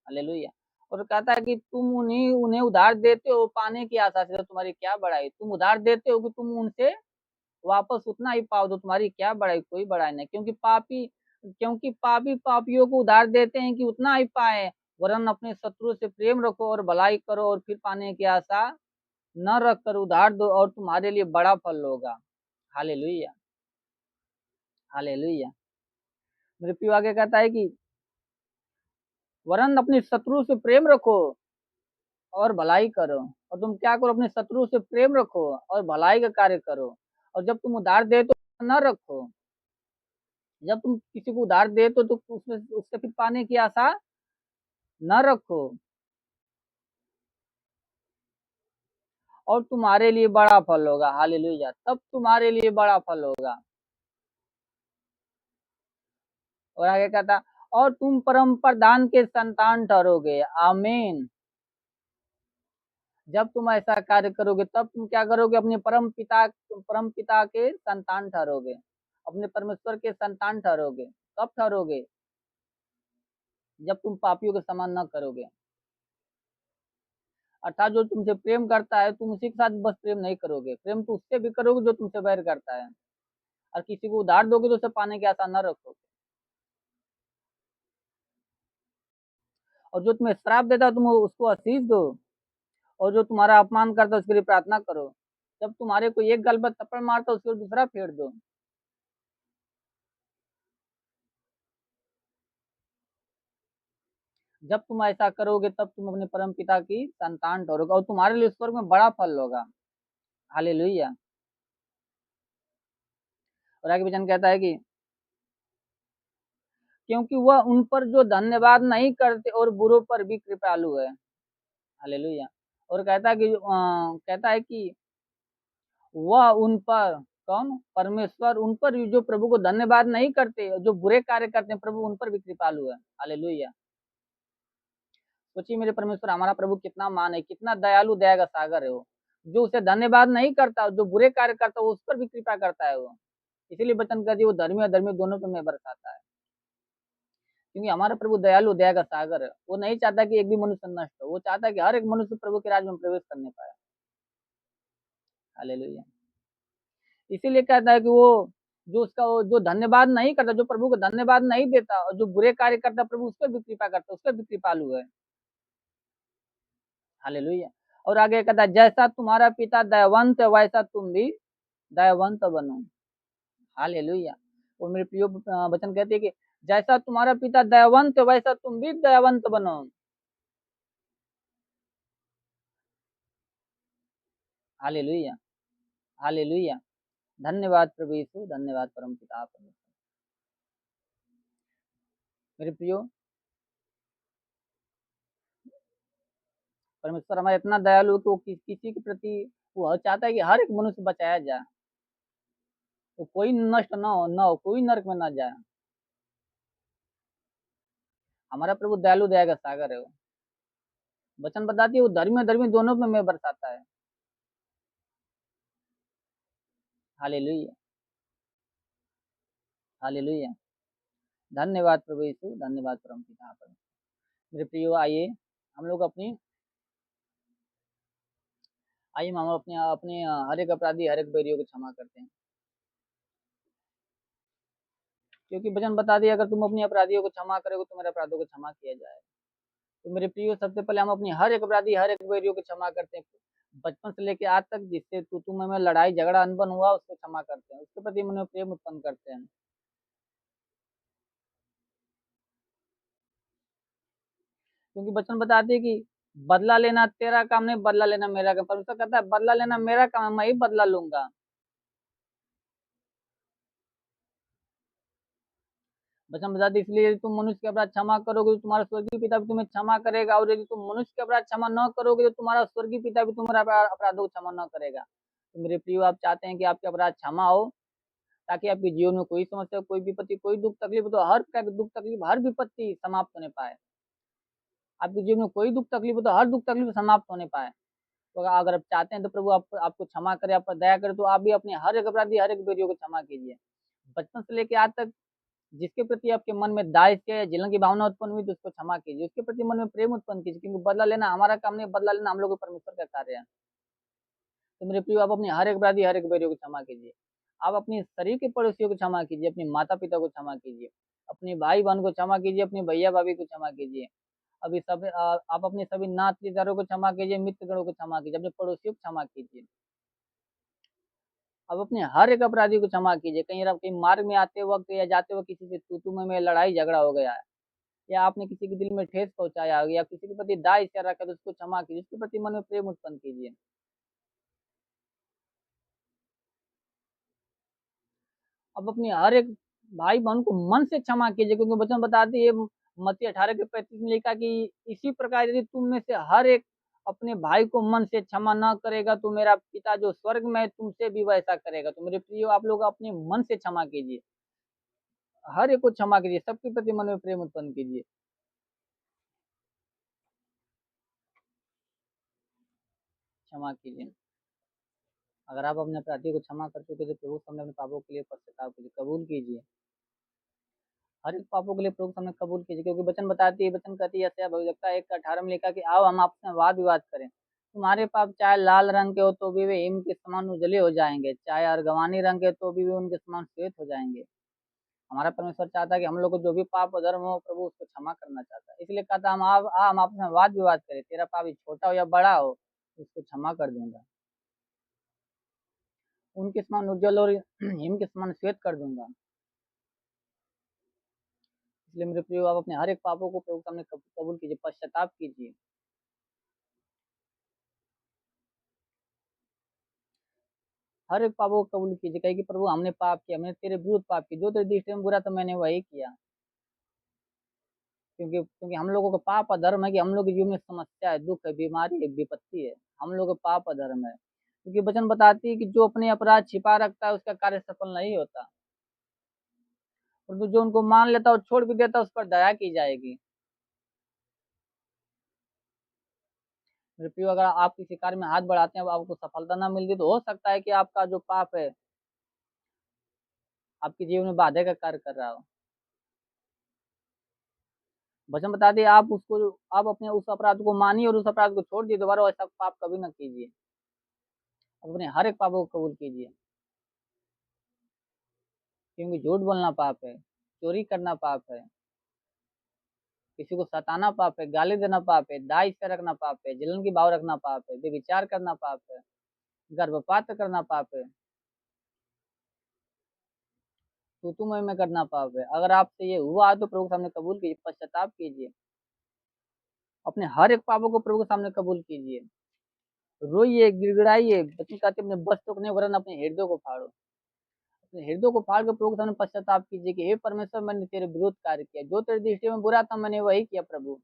[SPEAKER 1] हालेलुया। और कहता है कि तुम उन्हें उन्हें उधार देते हो पाने की आशा से, तो तुम्हारी क्या बड़ाई। तुम उधार देते हो कि तुम उनसे वापस उतना ही पाओ, तो तुम्हारी क्या बड़ाई, कोई बड़ाई नहीं। क्योंकि पापी पापियों को उधार देते हैं कि उतना ही पाए, वरन अपने शत्रु से प्रेम रखो और भलाई करो और फिर पाने की आशा न रखकर उधार दो और तुम्हारे लिए बड़ा फल होगा। हालेलुया। हालेलुया। मेरे प्रिय आगे कहता है कि वरन अपने शत्रु से प्रेम रखो और भलाई करो। और तुम क्या करो, अपने शत्रु से प्रेम रखो और भलाई का कार्य करो। और जब तुम उधार दे तो न रखो, जब तुम किसी को उधार दे तो उसमें उससे फिर पाने की आशा न रखो, और तुम्हारे लिए बड़ा फल होगा। हालेलुया। तब तुम्हारे लिए बड़ा फल होगा। और आगे कहता, और तुम परम प्रधान के संतान ठहरोगे। आमीन। जब तुम ऐसा कार्य करोगे तब तुम क्या करोगे, अपने परम पिता के संतान ठहरोगे, अपने परमेश्वर के संतान ठहरोगे। कब ठहरोगे, जब तुम पापियों के समान न करोगे। अर्थात जो तुमसे प्रेम करता है तुम उसी के साथ बस प्रेम नहीं करोगे, प्रेम तो उससे भी करोगे जो तुमसे बैर करता है। और किसी को उधार दोगे तो उसे पाने की आशा न रखोगे। और जो तुम्हें श्राप देता है तुम उसको आशीष दो, और जो तुम्हारा अपमान करता है उसके लिए प्रार्थना करो। जब तुम्हारे कोई एक गल पर थप्पड़ मारता है उसको दूसरा फेर दो। जब तुम ऐसा करोगे तब तुम अपने परम पिता की संतान ठहरोगे और तुम्हारे लिए स्वर्ग में बड़ा फल होगा। हालेलुया। और आगे वचन कहता है कि क्योंकि वह उन पर जो धन्यवाद नहीं करते और बुरों पर भी कृपालु है। हालेलुया। और कहता है कि वह उन पर, कौन, परमेश्वर उन पर जो प्रभु को धन्यवाद नहीं करते, जो बुरे कार्य करते हैं, प्रभु उन पर भी कृपालु है। हालेलुया। सोचिए मेरे परमेश्वर हमारा प्रभु कितना मान है, कितना दयालु, दया का सागर है वो। जो उसे धन्यवाद नहीं करता, जो बुरे कार्य करता है, उस पर भी कृपा करता है वो। इसीलिए वचन कर दिए वो धर्मी और धर्मी दोनों पे में बरसाता है। क्योंकि हमारा प्रभु दयालु, दया का सागर है। वो नहीं चाहता कि एक भी मनुष्य नष्ट हो, वो चाहता है कि हर एक मनुष्य प्रभु के राज्य में प्रवेश करने पाए। हालेलुया। इसीलिए कहता है कि वो जो धन्यवाद नहीं करता, जो प्रभु को धन्यवाद नहीं देता और जो बुरे कार्य करता, प्रभु उस पर भी कृपा करता, उस पर भी कृपालु है। हालेलुया। और आगे कहता है जैसा तुम्हारा पिता दयावंत है वैसा तुम भी दयावंत बनो। हालेलुया। और मेरे प्रियो वचन कहते हैं कि जैसा तुम्हारा पिता दयावंत है वैसा तुम भी दयावंत बनो। हालेलुया, हालेलुया। धन्यवाद प्रभु यीशु, धन्यवाद परम पिता परमेश्वर। मेरे प्रियो, परमेश्वर हमारा इतना दयालु कि वो किसी के प्रति वो चाहता है कि हर एक मनुष्य बचाया जाए, तो कोई नष्ट ना हो, कोई नरक में ना जाए। हमारा प्रभु दयालु दया का सागर है। वो वचन बताती है वो धर्मी धर्मी दोनों में मैं बरसाता है। हालेलुया, हालेलुया। धन्यवाद प्रभु यीशु, धन्यवाद परम पिता परमेश्वर। मेरे प्रियो, आइए हम लोग हम अपने अपने हर एक अपराधी हर एक बैरियों को क्षमा करते हैं, क्योंकि वचन बता दिया अगर तुम अपने अपराधियों को क्षमा करोगे तो मेरे अपराधों को क्षमा किया जाए। तो मेरे प्रियो, सबसे पहले हम अपनी हर एक अपराधी हर एक बैरियों को क्षमा करते हैं, बचपन से लेके आज तक जिससे तू में लड़ाई झगड़ा अनबन हुआ उसको क्षमा करते हैं, उसके प्रति मन में प्रेम उत्पन्न करते हैं। क्योंकि वचन बताते हैं कि बदला लेना तेरा काम नहीं, बदला लेना मेरा काम। परमेश्वर कहता है बदला लेना मेरा काम है, मैं ही बदला लूंगा। वचन बताते इसलिए यदि तुम मनुष्य के अपराध क्षमा करोगे तो तुम्हारा स्वर्गीय पिता भी तुम्हें क्षमा करेगा, और यदि तुम मनुष्य के अपराध क्षमा न करोगे तो तुम्हारा स्वर्गीय पिता भी तुम्हारा अपराधों को क्षमा न करेगा। तो मेरे प्रियो, आप चाहते हैं कि आपके अपराध क्षमा हो, ताकि आपके जीवन में कोई समस्या, कोई विपत्ति, कोई दुख तकलीफ, तो हर प्रकार की दुख तकलीफ हर विपत्ति समाप्त होने पाए। आपके जीवन में कोई दुख तकलीफ हो तो हर दुख तकलीफ समाप्त होने पाए। तो अगर आप चाहते हैं तो प्रभु आपको क्षमा करे, आप पर दया करे, तो आप भी अपने हर एक अपराधी हर एक बेटियों को क्षमा कीजिए। बचपन से लेकर आज तक जिसके प्रति आपके मन में दाय या जलन की भावना उत्पन्न हुई तो उसको क्षमा कीजिए, उसके प्रति मन में प्रेम उत्पन्न कीजिए, क्योंकि बदला लेना हमारा काम नहीं, बदला लेना हम लोग परमेश्वर का कार्य है। तो मेरे प्रिय, आप अपने हर एक अपराधी हर एक बेटियों को क्षमा कीजिए। आप अपने शरीर के पड़ोसियों को क्षमा कीजिए, अपने माता पिता को क्षमा कीजिए, अपने भाई बहन को क्षमा कीजिए, अपने भैया भाभी को क्षमा कीजिए। अभी सब आप अपने सभी नातेदारों को क्षमा कीजिए, मित्रगणों को क्षमा कीजिए, अपने पड़ोसियों को क्षमा कीजिए। अब अपने हर एक अपराधी को क्षमा कीजिए। कहीं मार्ग में आते वक्त या जाते वक्त किसी से तू में लड़ाई झगड़ा हो गया है, या आपने किसी के दिल में ठेस पहुंचाया हो, या किसी के प्रति दाय इच्छा रखा तो उसको क्षमा कीजिए, उसके प्रति मन में प्रेम उत्पन्न कीजिए। अब अपने हर एक भाई बहन को मन से क्षमा कीजिए, क्योंकि वचन बताती है मत्ती 18 के 35 में लिखा कि इसी प्रकार यदि तुम में से हर एक अपने भाई को मन से क्षमा न करेगा तो मेरा पिता जो स्वर्ग में है तुमसे भी वैसा करेगा। तो मेरे प्रियो, आप लोग अपने मन से क्षमा कीजिए, हर एक को क्षमा कीजिए, सबके प्रति मन में प्रेम उत्पन्न कीजिए। क्षमा कीजिए। अगर आप अपने अपराधियों को क्षमा कर चुके तो प्रभु सामने अपने पापों के लिए पश्चाताप कीजिए, कबूल कीजिए। हर एक पापों के लिए प्रभु सामने कबूल कीजिए, क्योंकि वचन कहती है यशायाह भविष्यवक्ता 1:18 में लिखा कि आओ हम आपसे वाद विवाद करें, तुम्हारे पाप चाहे लाल रंग के हो तो भी वे हिम के समान उजले हो जाएंगे, चाहे अर्गवानी रंग के तो भी वे उनके समान श्वेत हो जाएंगे। हमारा परमेश्वर चाहता है कि हम लोग को जो भी पाप और धर्म हो प्रभु उसको क्षमा करना चाहता है, इसलिए कहता हम आपसे वाद विवाद करें, तेरा पाप ही छोटा हो या बड़ा हो उसको क्षमा कर दूंगा, उनके समान उज्जवल और हिम के समान श्वेत कर दूंगा। इसलिए मेरे प्रियो, आप अपने हर एक पापों को प्रभु सामने कबूल कीजिए, पश्चाताप कीजिए। हर एक पापों को कबूल कीजिए, कहे कि प्रभु हमने पाप किया, मैंने तेरे विरुद्ध पाप किया, जो तेरे दृष्टि में बुरा था मैंने वही किया। क्योंकि क्योंकि हम लोगों का पाप अधर्म है कि हम लोग के जीवन में समस्या है, दुख है, बीमारी है, विपत्ति है, हम लोग का पाप अधर्म है। क्योंकि वचन बताती है कि जो अपने अपराध छिपा रखता है उसका कार्य सफल नहीं होता, परंतु जो उनको मान लेता है और छोड़ भी देता है उस पर दया की जाएगी। मेरे प्रियो, अगर आप किसी कार्य में हाथ बढ़ाते हैं, आपको सफलता ना मिलती तो हो सकता है कि आपका जो पाप है आपके जीवन में बाधा का कार्य कर रहा हो। वचन बता दिए आप अपने उस अपराध को मानिए और उस अपराध को छोड़ दिए, दोबारा ऐसा पाप कभी ना कीजिए। अपने हर एक पापों को कबूल कीजिए, क्योंकि झूठ बोलना पाप है, चोरी करना पाप है, किसी को सताना पाप है, गाली देना पाप है, दाय से रखना पाप है, जलन की भाव रखना पाप है, व्यभिचार करना पाप है, गर्भपात करना पाप है। में करना पाप है। अगर आपसे ये हुआ तो प्रभु के सामने कबूल कीजिए, पश्चाताप कीजिए, अपने हर एक पापों को प्रभु के सामने कबूल कीजिए, रोइए, गिड़गिड़ाइए। बच्चे कहते अपने वस्त्रों को नहीं वरन अपने हृदय को फाड़ो, अपने हृदय को फाड़ कर प्रभु के सामने पश्चाताप कीजिए कि हे परमेश्वर, मैंने तेरे विरुद्ध कार्य किया, जो तेरी दृष्टि में बुरा था मैंने वही किया प्रभु।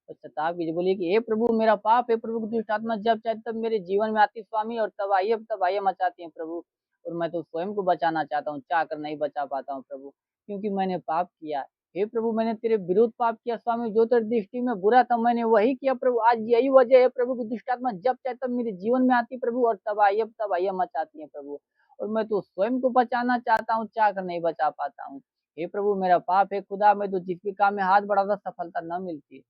[SPEAKER 1] पश्चाताप कीजिए, बोलिए कि हे प्रभु मेरा पाप है प्रभु की दुष्ट आत्मा जब चाहे तब मेरे जीवन में आती स्वामी, और तबाही मचाती है प्रभु, और मैं तो स्वयं को बचाना चाहता हूँ, चाह कर नहीं बचा पाता हूँ प्रभु, क्योंकि मैंने पाप किया। हे प्रभु मैंने तेरे विरुद्ध पाप किया स्वामी, जो तेरी दृष्टि में बुरा था मैंने वही किया प्रभु। आज यही वजह है प्रभु की दुष्ट आत्मा जब चाहे तब मेरे जीवन में आती प्रभु, और तबाही मचाती है प्रभु, और मैं तो स्वयं को बचाना चाहता हूँ, चाह कर नहीं बचा पाता हूँ। हे प्रभु मेरा पाप है खुदा, मैं तो जिस भी काम में हाथ बढ़ाता सफलता न मिलती,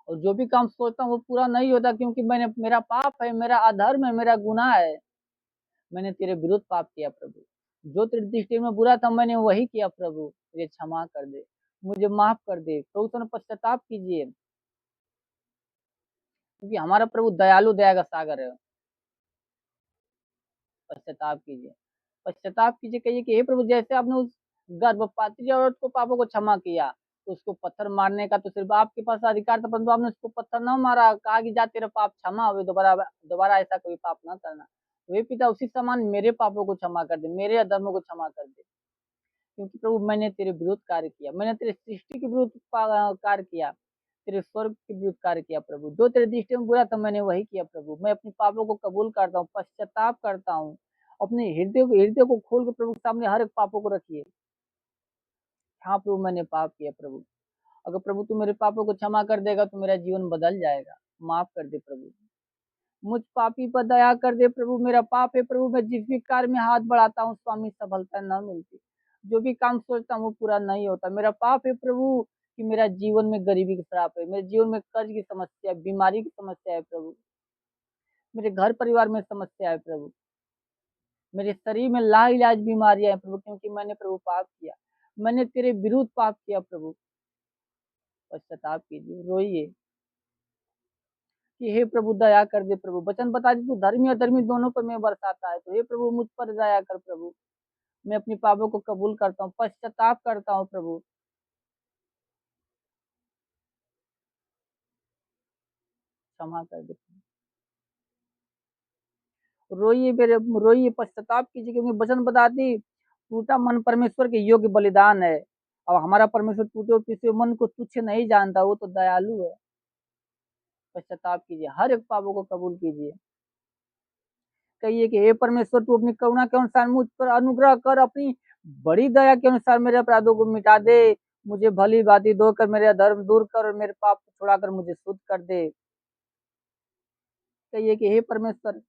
[SPEAKER 1] और जो भी काम सोचता हूँ वो पूरा नहीं होता, क्योंकि मेरा पाप है, मेरा अधर्म है, मेरा गुनाह है, मैंने तेरे विरुद्ध पाप किया प्रभु, जो तेरी दृष्टि में बुरा था मैंने वही किया प्रभु, मुझे क्षमा कर दे, मुझे माफ कर दे प्रभु, तुम पश्चाताप कीजिए, क्योंकि हमारा प्रभु दयालु दया का सागर है। पश्चाताप कीजिए, पश्चाताप कीजिए, कहिए कि हे प्रभु जैसे आपने उस गर्भपाती औरत को पापों को क्षमा किया, तो उसको पत्थर मारने का तो सिर्फ आपके पास अधिकार था, परंतु आपने उसको पत्थर न मारा, कहा कि जा तेरा पाप क्षमा हुए, दोबारा दोबारा ऐसा कोई पाप न करना। वे पिता उसी समान मेरे पापों को क्षमा कर दे, मेरे अधर्मों को क्षमा कर दे, क्योंकि प्रभु मैंने तेरे विरुद्ध कार्य किया, मैंने तेरे सृष्टि के विरुद्ध कार्य किया, तेरे स्वर्ग के विरुद्ध कार्य किया प्रभु, जो तेरे दृष्टि में बुरा था मैंने वही किया प्रभु। मैं अपने पापों को कबूल करता हूँ, पश्चाताप करता हूँ, अपने हृदय को खोल के प्रभु के सामने हर एक पापों को रखिए। हाँ प्रभु मैंने पाप किया प्रभु, अगर प्रभु तू मेरे पापों को क्षमा कर देगा तो मेरा जीवन बदल जाएगा, माफ कर दे प्रभु, मुझ पापी पर दया कर दे प्रभु, मेरा पाप है प्रभु, मैं जिस भी कार्य में हाथ बढ़ाता हूँ स्वामी सफलता न मिलती, जो भी काम सोचता हूँ वो पूरा नहीं होता, मेरा पाप है प्रभु कि मेरा जीवन में गरीबी की श्राप है, मेरे जीवन में कर्ज की समस्या, बीमारी की समस्या है प्रभु, मेरे घर परिवार में समस्या है प्रभु, मेरे शरीर में लाइलाज बीमारियां हैं प्रभु, क्योंकि मैंने प्रभु पाप किया, मैंने तेरे विरुद्ध पाप किया प्रभु। पश्चाताप कीजिए, रोइए कि हे प्रभु दया कर दे प्रभु, वचन बता दे तू धर्मी अधर्मी दोनों पर मैं बरसाता है, तो हे प्रभु मुझ पर दया कर प्रभु, मैं अपनी पापों को कबूल करता हूँ, पश्चाताप करता हूँ प्रभु, क्षमा कर दे। रोइए मेरे, रोइए पश्चाताप कीजिए, क्योंकि वचन बताती टूटा मन परमेश्वर के योग्य बलिदान है, और हमारा परमेश्वर टूटे और पिसे मन को तुच्छ नहीं जानता, वो तो दयालु है। पश्चाताप कीजिए, हर एक पापों को कबूल कीजिए, कहिए कि हे परमेश्वर तू अपनी करुणा के अनुसार मुझ पर अनुग्रह कर, अपनी बड़ी दया के अनुसार मेरे अपराधों को मिटा दे, मुझे भली भांति धोकर मेरे धर्म दूर कर और मेरे पाप छुड़ाकर मुझे शुद्ध कर दे। कहिए कि हे परमेश्वर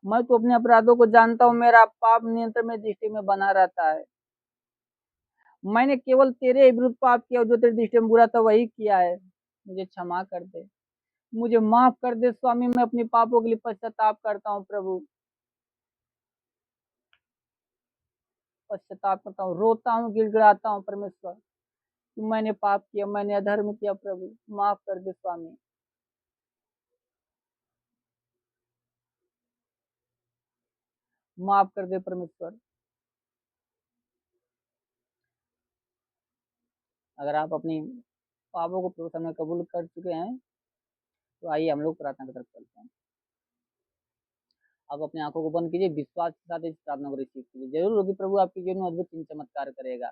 [SPEAKER 1] मैं तो अपने अपराधों को जानता हूँ, मेरा पाप नियंत्रण में दृष्टि में बना रहता है, मैंने केवल तेरे विरुद्ध पाप किया, जो तेरी दृष्टि में बुरा था वही किया है, मुझे क्षमा कर दे, मुझे माफ कर दे स्वामी, मैं अपने पापों के लिए पश्चाताप करता हूँ प्रभु, पश्चाताप करता हूँ, रोता हूँ, गिड़गिड़ाता हूँ परमेश्वर कि मैंने पाप किया, मैंने अधर्म किया प्रभु, माफ कर दे स्वामी। माफ कर दे परमेश्वर। अगर आप अपनी पापों को प्रभु सामने कबूल कर चुके हैं तो आइए हम लोग प्रार्थना की तरफ चलते हैं। आप अपनी आंखों को बंद कीजिए, विश्वास के साथ इस प्रार्थना को रिसीव कीजिए, जरूर होगी प्रभु आपके जीवन में अद्भुत चिन्ह चमत्कार करेगा,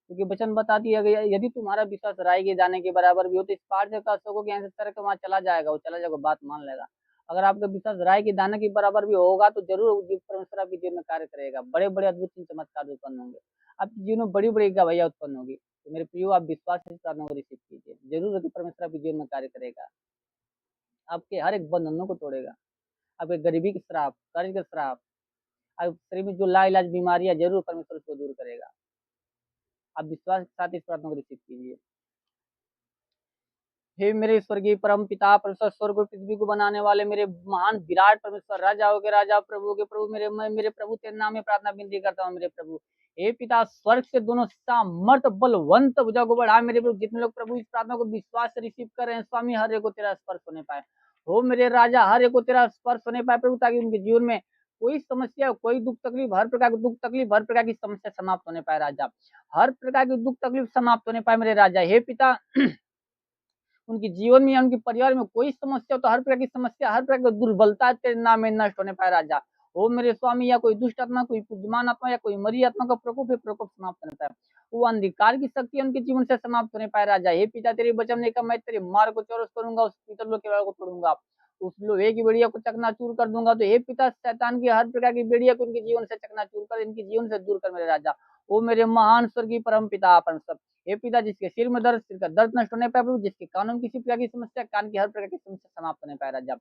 [SPEAKER 1] क्योंकि वचन बताती है यदि तुम्हारा विश्वास राई के दाने के बराबर भी हो तो इस पार से कह सको कि यहाँ से सर के वहां चला जाएगा, वो चला जाएगा, बात मान लेगा। अगर आपका विश्वास राई के दाने के बराबर भी होगा तो जरूर परमेश्वर आपके जीवन में कार्य करेगा, बड़े बड़े अद्भुत चिन्ह चमत्कार उत्पन्न होंगे, आपके जीवन में बड़ी बड़ी गवाहियां उत्पन्न होगी। तो मेरे प्रियो आप विश्वास से इस प्रार्थना को रिसीव कीजिए, जरूर होगी परमेश्वर आपके जीवन में कार्य करेगा, आपके हर एक बंधनों को तोड़ेगा, आपके गरीबी के श्राप, कर्ज के श्राप, आप शरीर में जो लाइलाज बीमारियां जरूर परमेश्वर उसको दूर करेगा। आप विश्वास के साथ इस प्रार्थना को रिसीव कीजिए। हे मेरे स्वर्गीय परम पिता परमेश्वर, स्वर्ग और पृथ्वी को बनाने वाले मेरे महान विराट परमेश्वर, राजाओं के राजा, प्रभु के प्रभु, मेरे प्रभु तेरे नाम में प्रार्थना विनती करता हूँ मेरे प्रभु। हे पिता स्वर्ग से दोनों सामर्थ बलवंत भुजा को बढ़ा मेरे प्रभु, जितने लोग प्रभु इस प्रार्थना को विश्वास से रिसीव कर रहे हैं स्वामी, हर एक को तेरा स्पर्श होने पाए, हो मेरे राजा, हर एक को तेरा स्पर्श होने पाए प्रभु, ताकि उनके जीवन में कोई समस्या, कोई दुख तकलीफ, हर प्रकार की दुख तकलीफ, हर प्रकार की समस्या समाप्त होने पाए राजा, हर प्रकार की दुख तकलीफ समाप्त होने पाए मेरे राजा। हे पिता, उनके जीवन में या उनके परिवार में कोई समस्या हो तो हर प्रकार की समस्या, हर प्रकार की दुर्बलता तेरे नाम में नष्ट होने पाए राजा। ओ मेरे स्वामी, या कोई दुष्ट आत्मा, कोई बुद्धिमान आत्मा, या कोई मरी आत्मा का प्रकोप है, प्रकोप समाप्त होने पाए। वो अंधकार की शक्ति उनके जीवन से समाप्त होने पाए राजा। हे पिता, तेरे वचन ने कहा, मैं तेरे मार्ग को चौरस करूंगा, उस पीतल लोहे के वाड़ को तोड़ूंगा, उस लोहे की बेड़िया को चकनाचूर कर दूंगा। तो हे पिता, शैतान की हर प्रकार की बेड़िया को इनके जीवन से चकनाचूर कर, इनके जीवन से दूर कर मेरे राजा। ओ मेरे महान स्वर्गीय परम पिता, अपन सब हे पिता, जिसके सिर में दर्द, सिर का दर्द नष्ट होने पाए प्रभु, जिसके कानों में किसी प्रकार की समस्या, कान की हर प्रकार की समस्या समाप्त होने पाए राजा,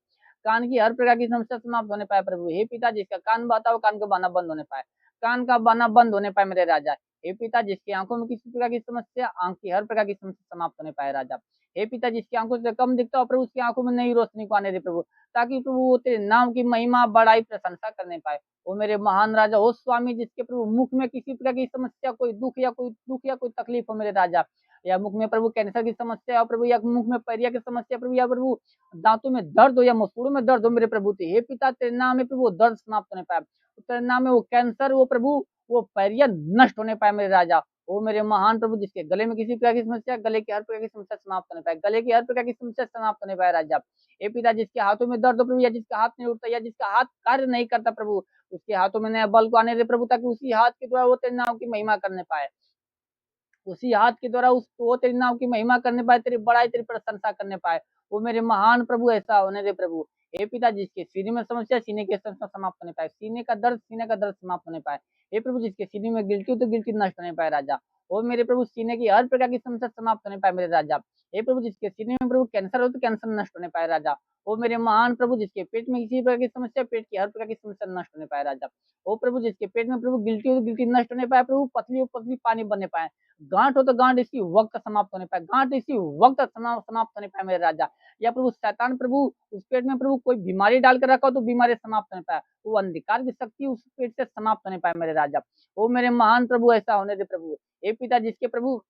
[SPEAKER 1] कान की हर प्रकार की समस्या समाप्त होने पाए प्रभु। हे पिता, जिसका कान बहता हो, कान का बहाना बंद होने पाए, कान का बहाना बंद होने पाए मेरे राजा। हे पिता, जिसकी आंखों में किसी प्रकार की समस्या, आंख की हर प्रकार की समस्या समाप्त होने पाए राजा। हे पिता, जिसकी आंखों से कम दिखता हो प्रभु, उसकी आंखों में नई रोशनी को आने दे प्रभु, ताकि प्रभु वो तेरे नाम की महिमा, बड़ाई, प्रशंसा करने पाए। ओ मेरे महान राजा, हो स्वामी, जिसके प्रभु मुख में किसी प्रकार की समस्या, कोई दुख या कोई तकलीफ हो मेरे राजा, या मुख में प्रभु कैंसर की समस्या हो प्रभु, या मुख में पैरिया की समस्या प्रभु, या प्रभु दांतों में दर्द हो, या मसूड़ों में दर्द हो मेरे प्रभु, तो हे पिता, तेरे नाम में प्रभु वो दर्द समाप्त होने पाए, तेरे नाम में वो कैंसर, वो प्रभु वो पैरिया नष्ट होने पाए मेरे राजा। ओ मेरे महान प्रभु, जिसके गले में किसी प्रकार की समस्या, गले की हर प्रकार की समस्या समाप्त होने पाए, गले की हर प्रकार की समस्या समाप्त होने पाए राजा। हे पिता, जिसके हाथों में दर्द हो प्रभु, या जिसका हाथ नहीं उठता, या जिसका हाथ कार्य नहीं करता प्रभु, उसके हाथों में नया बल को आने दे प्रभु, ताकि उसी हाथ के द्वारा वो तेरे नाम की महिमा करने पाए, उसी हाथ के द्वारा वो तेरे नाम की महिमा करने पाए, तेरी बड़ाई, तेरी प्रशंसा करने पाए। वो मेरे महान प्रभु ऐसा होने दे प्रभु। हे पिता, जिसके सीने में समस्या, सीने के समस्या समाप्त होने पाए, सीने का दर्द समाप्त होने पाए। हे प्रभु, जिसके सीने में गिल्टी हो तो गिल्टी नष्ट होने पाए राजा। ओ मेरे प्रभु, सीने की हर प्रकार की समस्या समाप्त होने पाए मेरे राजा। हे प्रभु, जिसके सीने में प्रभु कैंसर हो तो कैंसर नष्ट होने पाए राजा। ओ मेरे महान प्रभु, जिसके पेट में किसी प्रकार की समस्या, पेट की हर प्रकार की समस्या नष्ट होने पाए राजा। ओ प्रभु, जिसके पेट में प्रभु गिल्टी हो तो गिल्टी नष्ट होने पाए प्रभु, पतली हो पतली पानी बनने पाए, गांठ हो तो गांठ इसी वक्त समाप्त होने पाए, गांठ इसी वक्त समाप्त होने पाए मेरे राजा। या प्रभु शैतान प्रभु उस पेट में प्रभु कोई बीमारी डालकर रखा हो तो बीमारी समाप्त होने पाए, वो अंधकार की शक्ति उस पेट से समाप्त होने पाए मेरे राजा। वो मेरे महान प्रभु ऐसा होने दे प्रभु। हे पिता, जिसके प्रभु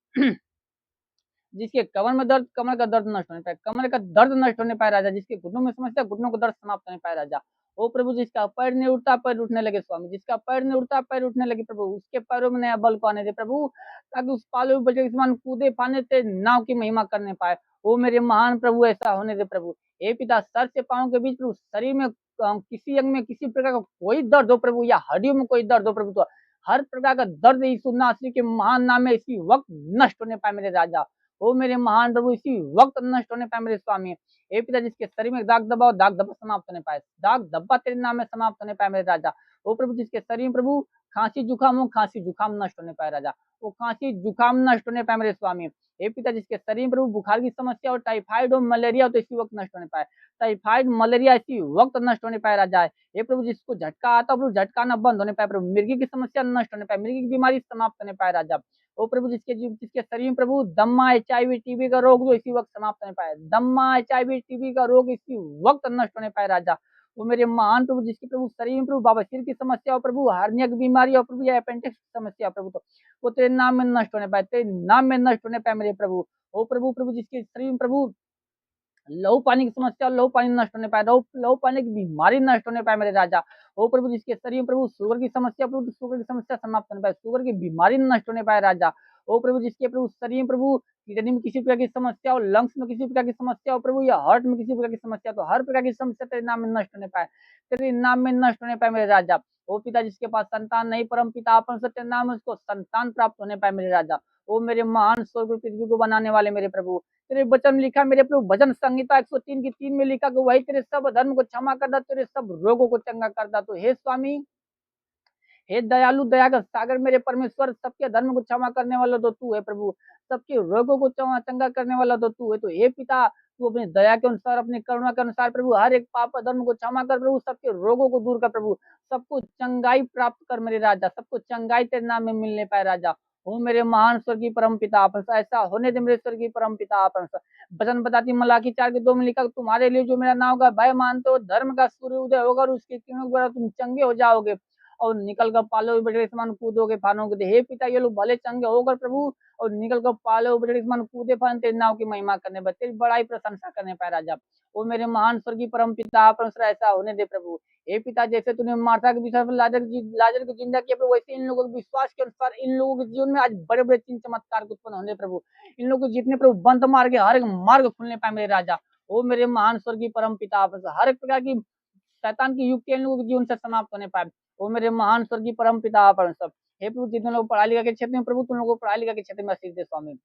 [SPEAKER 1] जिसके कमर में दर्द, कमर का दर्द नष्ट होने पाए, कमर का दर्द नष्ट होने पाए राजा, जिसके घुटनों में समस्या, घुटनों का दर्द समाप्त होने पाए राजा। ओ प्रभु, जिसका पैर नहीं उठता, पैर उठने लगे स्वामी, जिसका पैर नहीं उठता, पैर उठने लगे प्रभु, उसके पैरों में नया बल को आने दे प्रभु, ताकि उस पाले बच्चे के समान कूदे फाने तेरे नाव की महिमा करने पाए। ओ मेरे महान प्रभु ऐसा होने दे प्रभु। हे पिता, सर से पांव के बीच प्रभु, शरीर में किसी अंग में किसी प्रकार का कोई दर्द हो प्रभु, या हड्डियों में कोई दर्द हो प्रभु, तो हर प्रकार का दर्द यीशु नासरी के महान नाम में इसी वक्त नष्ट होने पाए मेरे राजा। ओ मेरे महान प्रभु, इसी वक्त नष्ट होने पाए मेरे स्वामी। हे पिता, जिसके शरीर में दाग दबा हो, दाग दबा समाप्त होने पाए, दाग दबा तेरे नाम में समाप्त होने पाए मेरे राजा। ओ प्रभु, जिसके शरीर में प्रभु खांसी जुकाम हो, खांसी जुकाम नष्ट होने पाए राजा, वो खांसी जुकाम नष्ट होने पाए मेरे स्वामी। हे पिता, जिसके शरीर में प्रभु बुखार की समस्या हो, टाइफाइड हो, मलेरिया हो, तो इसी वक्त नष्ट होने पाए, टाइफाइड मलेरिया इसी वक्त नष्ट होने पाए राजा। हे प्रभु, जिसको झटका आता प्रभु, झटका न बंद होने पाए प्रभु, मिर्गी की समस्या नष्ट होने पाए, मिर्गी की बीमारी समाप्त होने पाए राजा। ओ प्रभु, जिसके शरीर में प्रभु दम्मा, HIV, टीबी का रोग जो इसी वक्त समाप्त होने पाए, दम्मा, HIV, टीबी का रोग इसी वक्त नष्ट होने पाए राजा। वो मेरे महान प्रभु, जिसके प्रभु शरीर में प्रभु बवासीर की समस्या हो प्रभु, हार्निया की बीमारी हो प्रभु, या अपेंडिक्स की समस्या हो प्रभु, तो वो तेरे नाम में नष्ट होने पाए, तेरे नाम में नष्ट होने पाए मेरे प्रभु। ओ प्रभु, जिसके शरीर में प्रभु लहू पानी की समस्या, लहू पानी नष्ट होने पाए, लहू पानी की बीमारी नष्ट होने पाए मेरे राजा। ओ प्रभु, जिसके शरीर में प्रभु शुगर की समस्या प्रभु, शुगर की समस्या समाप्त होने पाए, शुगर की बीमारी नष्ट होने पाए राजा। ओ प्रभु, जिसके प्रभु शरीर में प्रभु किडनी में किसी प्रकार की समस्या हो, लंग्स में किसी प्रकार की समस्या हो प्रभु, या हार्ट में किसी प्रकार की समस्या, तो हर प्रकार की समस्या तेरे नाम में नष्ट होने पाए, तेरे नाम में नष्ट होने पाए मेरे राजा। ओ पिता, जिसके पास संतान नहीं, परम पिता अपन सत्य नाम है, उसको संतान प्राप्त होने पाए मेरे राजा। ओ मेरे महान स्वर्ग पृथ्वी को बनाने वाले मेरे प्रभु, तेरे वचन में लिखा मेरे प्रभु, भजन संहिता 103 की 3 में लिखा कि वही तेरे सब धर्म को क्षमा करता, तेरे सब रोगों को चंगा करता। तो हे स्वामी, हे दयालु, दया का सागर मेरे परमेश्वर, सबके धर्म को क्षमा करने वाला तो तू है प्रभु, सबके रोगों को चंगा करने वाला तो तू है। तो हे पिता, तू अपनी दया के अनुसार, अपनी करुणा के अनुसार प्रभु, हर एक पाप धर्म को क्षमा कर प्रभु, सबके रोगों को दूर कर प्रभु, सबको चंगाई प्राप्त कर मेरे राजा, सबको चंगाई तेरे नाम में मिलने पाए राजा। हो मेरे महान स्वर्गीय परम पिता, आप ऐसा होने दे मेरे स्वर्गीय परम पिता। आप वचन बताती मलाकी 4:2 में लिखा, तुम्हारे लिए जो मेरा नाम का भय मानते हो, धर्म का सूर्य उदय होगा और उसके किरणों द्वारा तुम चंगे हो जाओगे, और निकल कर पालो बेटे समान कूदोगे फानोगे। हे पिता ये लोग भले चंगे होकर प्रभु और निकल कर पालो बेटे समान कूदे फान तेरे नाम की महिमा करने पर, तेरी बड़ाई प्रशंसा करने पाए राजा। वो मेरे महान स्वर्गीय परम पिता परमेश्वर ऐसा होने दे प्रभु। हे पिता जैसे तूने मार्था के विश्वास में लाजर को जिंदा किया प्रभु, वैसे इन लोगों के विश्वास के अनुसार इन लोगों के जीवन में आज बड़े बड़े चिन्ह चमत्कार उत्पन्न होने प्रभु। इन लोगों को जितने प्रभु बंद मार के हर एक मार्ग खुलने पाए मेरे राजा। वो मेरे महान स्वर्गीय परम पिता हर एक प्रकार की शैतान की युक्ति इन लोगों के जीवन से समाप्त होने पाए। वो मेरे महान स्वर्गीय परम पिता परमेश्वर। हे प्रभु जितने लोग पढ़ाई लिखा के क्षेत्र में प्रभु तुम लोगों को पढ़ाई लिखा के क्षेत्र में आशीष दे स्वामी,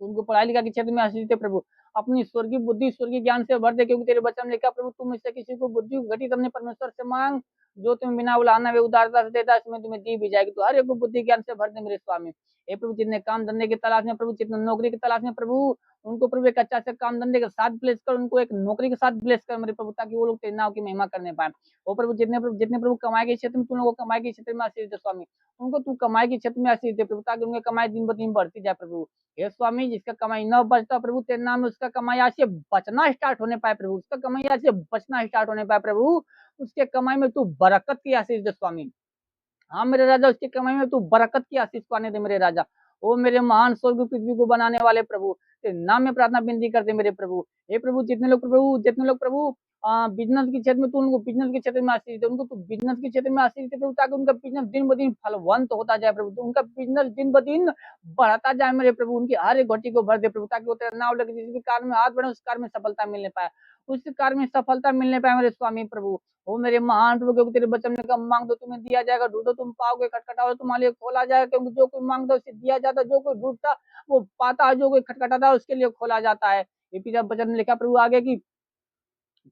[SPEAKER 1] उनको पढ़ाई लिखा के क्षेत्र में आशीष दे प्रभु। अपनी स्वर्गीय बुद्धि स्वर्गीय ज्ञान से भर दे, क्योंकि तेरे वचन में लिखा प्रभु तुम इससे किसी को बुद्धि घटित अपने परमेश्वर से मांग, जो तुम्हें बिना उलाना वे उदारता से देता इसमें तुम्हें दी भी जाएगी। तो हर एक को बुद्धि ज्ञान से भर दे मेरे स्वामी। हे प्रभु जितने काम धंधे की तलाश में प्रभु, जितने नौकरी की तलाश में प्रभु, उनको प्रभु एक अच्छा से काम धंधे के साथ ब्लेस कर, उनको एक नौकरी के साथ ब्लेस कर मेरे प्रभु, ताकि वो लोग तेरे नाम की महिमा करने पाए। वो प्रभु जितने प्रभु कमाई के क्षेत्र में तुम लोग कमाई के क्षेत्र में आशीष दे स्वामी, उनको तू कमाई के क्षेत्र में आशीष दे प्रभु, ताकि उनकी कमाई दिन ब दिन बढ़ती जाए प्रभु। हे स्वामी जिसका कमाई न बचता प्रभु तेरे नाम में, उसका कमाई आज से बचना स्टार्ट होने पाए प्रभु, उसका कमाई आज से बचना स्टार्ट होने पाए प्रभु। उसके कमाई में तू बरकत की आशीष दे स्वामी। हाँ मेरे राजा उसकी कमाई में तू बरकत की आशीष पाने दे मेरे राजा। ओ मेरे महान स्वर्ग पृथ्वी को बनाने वाले प्रभु, तेरे नाम में प्रार्थना विनती करते मेरे प्रभु। हे प्रभु जितने लोग प्रभु बिजनेस के क्षेत्र में तू उनको बिजनेस के क्षेत्र में आशीष दे, उनको तू बिजनेस के क्षेत्र में आशीष दे प्रभु, ताकि उनका बिजनेस दिन ब दिन फलवंत होता जाए प्रभु, तो उनका बिजनेस दिन ब दिन बढ़ता जाए मेरे प्रभु। उनकी हर एक घटी को भर दे प्रभु, ताकि वो तेरा नाम लेके जिस भी कार्य में हाथ बढ़े उस कार्य में सफलता मिलने पाए, उस कार्य में सफलता मिलने पाए मेरे स्वामी प्रभु। ओ मेरे महान प्रभु, क्योंकि तेरे वचन में कम मांग दो तुम्हें दिया जाएगा, ढूंढो तुम पाओगे, खटखटाओ तुम्हारे लिए खोला जाएगा। क्योंकि जो कोई मांगता उसे दिया जाता है, जो कोई ढूंढता वो पाता है, जो कोई खटखटाता है उसके लिए खोला जाता है। ये पिता वचन में लिखा प्रभु आगे की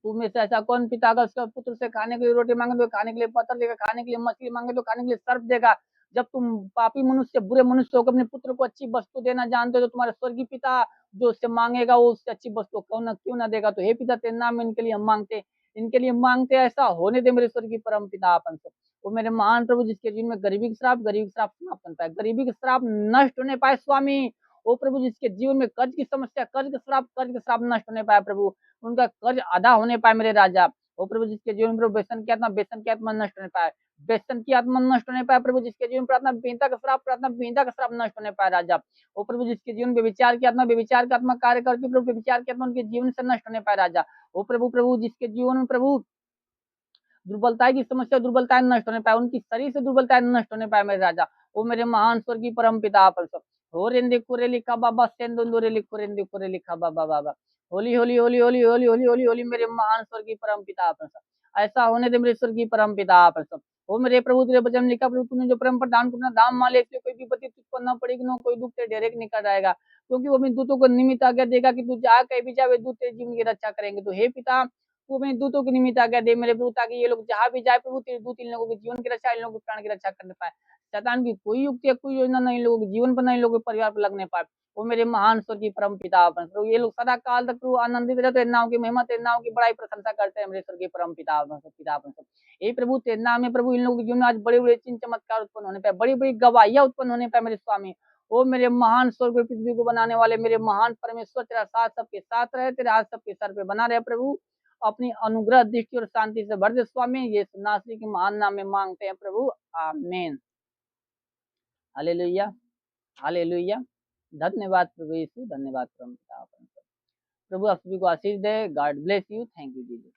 [SPEAKER 1] तू में से ऐसा कौन पिता अगर उसका पुत्र से खाने के लिए रोटी मांगे तो खाने के लिए पत्थर देगा, खाने के लिए मछली मांगे तो खाने के लिए सर्प देगा। जब तुम पापी मनुष्य बुरे मनुष्य होकर अपने पुत्र को अच्छी वस्तु देना जानते हो, तो तुम्हारे स्वर्गीय पिता जो उससे मांगेगा वो उससे अच्छी वस्तु क्यों ना देगा। तो हे पिता तेरे नाम में इनके लिए हम मांगते, इनके लिए मांगते ऐसा होने दे मेरे स्वर्गीय परम पिता अपन से। वो मेरे महान प्रभु जिसके जीवन में गरीबी के श्राप समाप्त होने पाए, गरीबी के श्राप नष्ट होने पाए स्वामी। ओ प्रभु जिसके जीवन में कर्ज की समस्या, कर्ज के श्राप नष्ट होने पाए प्रभु, उनका कर्ज अदा होने पाए मेरे राजा। ओ प्रभु जिसके जीवन में व्यसन की आत्मा नष्ट होने पाए, व्यसन की आत्मा नष्ट होने पाए प्रभु, जिसके जीवन प्रार्थना विहीनता का श्राप नष्ट होने पाए राजा। ओ प्रभु जिसके जीवन में व्यभिचार की आत्मा कार्य करती प्रभु, व्यभिचार की आत्मा उनके जीवन से नष्ट होने पाए राजा। ओ प्रभु जिसके जीवन में प्रभु दुर्बलताएं की समस्या, दुर्बलताएं नष्ट होने पाए, उनकी शरीर से दुर्बलताएं नष्ट होने पाए मेरे राजा। वो मेरे महान स्वर्गीय परम पिता परसो हो रेंदे कुरे लिखा बाबा सेंदुरे लिखो रेंदे कुरे लिखा बाबा बाबा होली होली होली होली होली होली होली होली मेरे महान स्वर्गीय परम पिता परसो। ऐसा होने दे मेरे स्वर्गीय परम पिता परसो। वो मेरे प्रभु तेरे वचन लिखा प्रभु तूने जो परम प्रदान करना दाम माले, इसलिए कोई विपत्ति उत्पन्न न पड़ेगी, न कोई दुख तेरे डेरे निकल जाएगा, क्योंकि वो अपने दूतों को निमित्त आज्ञा देगा कि तू जहाँ कहीं भी जाए दूत तेरे जीवन की रक्षा करेंगे। तो हे पिता तू अपने दूतों की निमित्त आज्ञा दे मेरे प्रभु, ताकि ये लोग जहाँ भी जाए प्रभु तेरे दूत इन लोगों के जीवन की रक्षा, इन लोगों के प्राण की रक्षा करने पाए। शैतान की कोई युक्ति या कोई योजना नहीं इन लोगों के जीवन पर, नहीं इन लोगों के परिवार पर लगने पाए। वो मेरे महान स्वर्गीय परम पिता प्रभु ये लोग सदा काल तक प्रभु आनंदित रहते, तेरे नाम की महिमा तेरे नाम की बड़ाई प्रशंसा करते हैं मेरे स्वर्गीय परम पिता ये प्रभु तेरे नाम में प्रभु इन लोगों के जीवन में आज बड़े बड़े चिन्ह चमत्कार उत्पन्न होने पाए, बड़ी बड़ी गवाहियां उत्पन्न होने पाए मेरे स्वामी। ओ मेरे महान स्वर्ग पृथ्वी को बनाने वाले मेरे महान परमेश्वर, तेरा साथ सबके साथ रहे, तेरे हाथ सबके सर पे बना रहे प्रभु, अपनी अनुग्रह दृष्टि और शांति से भर दे स्वामी। ये नासरी के महान नाम में मांगते हैं प्रभु, आमीन। हालेलुया हालेलुया। धन्यवाद प्रभु यीशु, धन्यवाद प्रभु आप सभी को आशीष दे। God bless you. Thank you Jesus.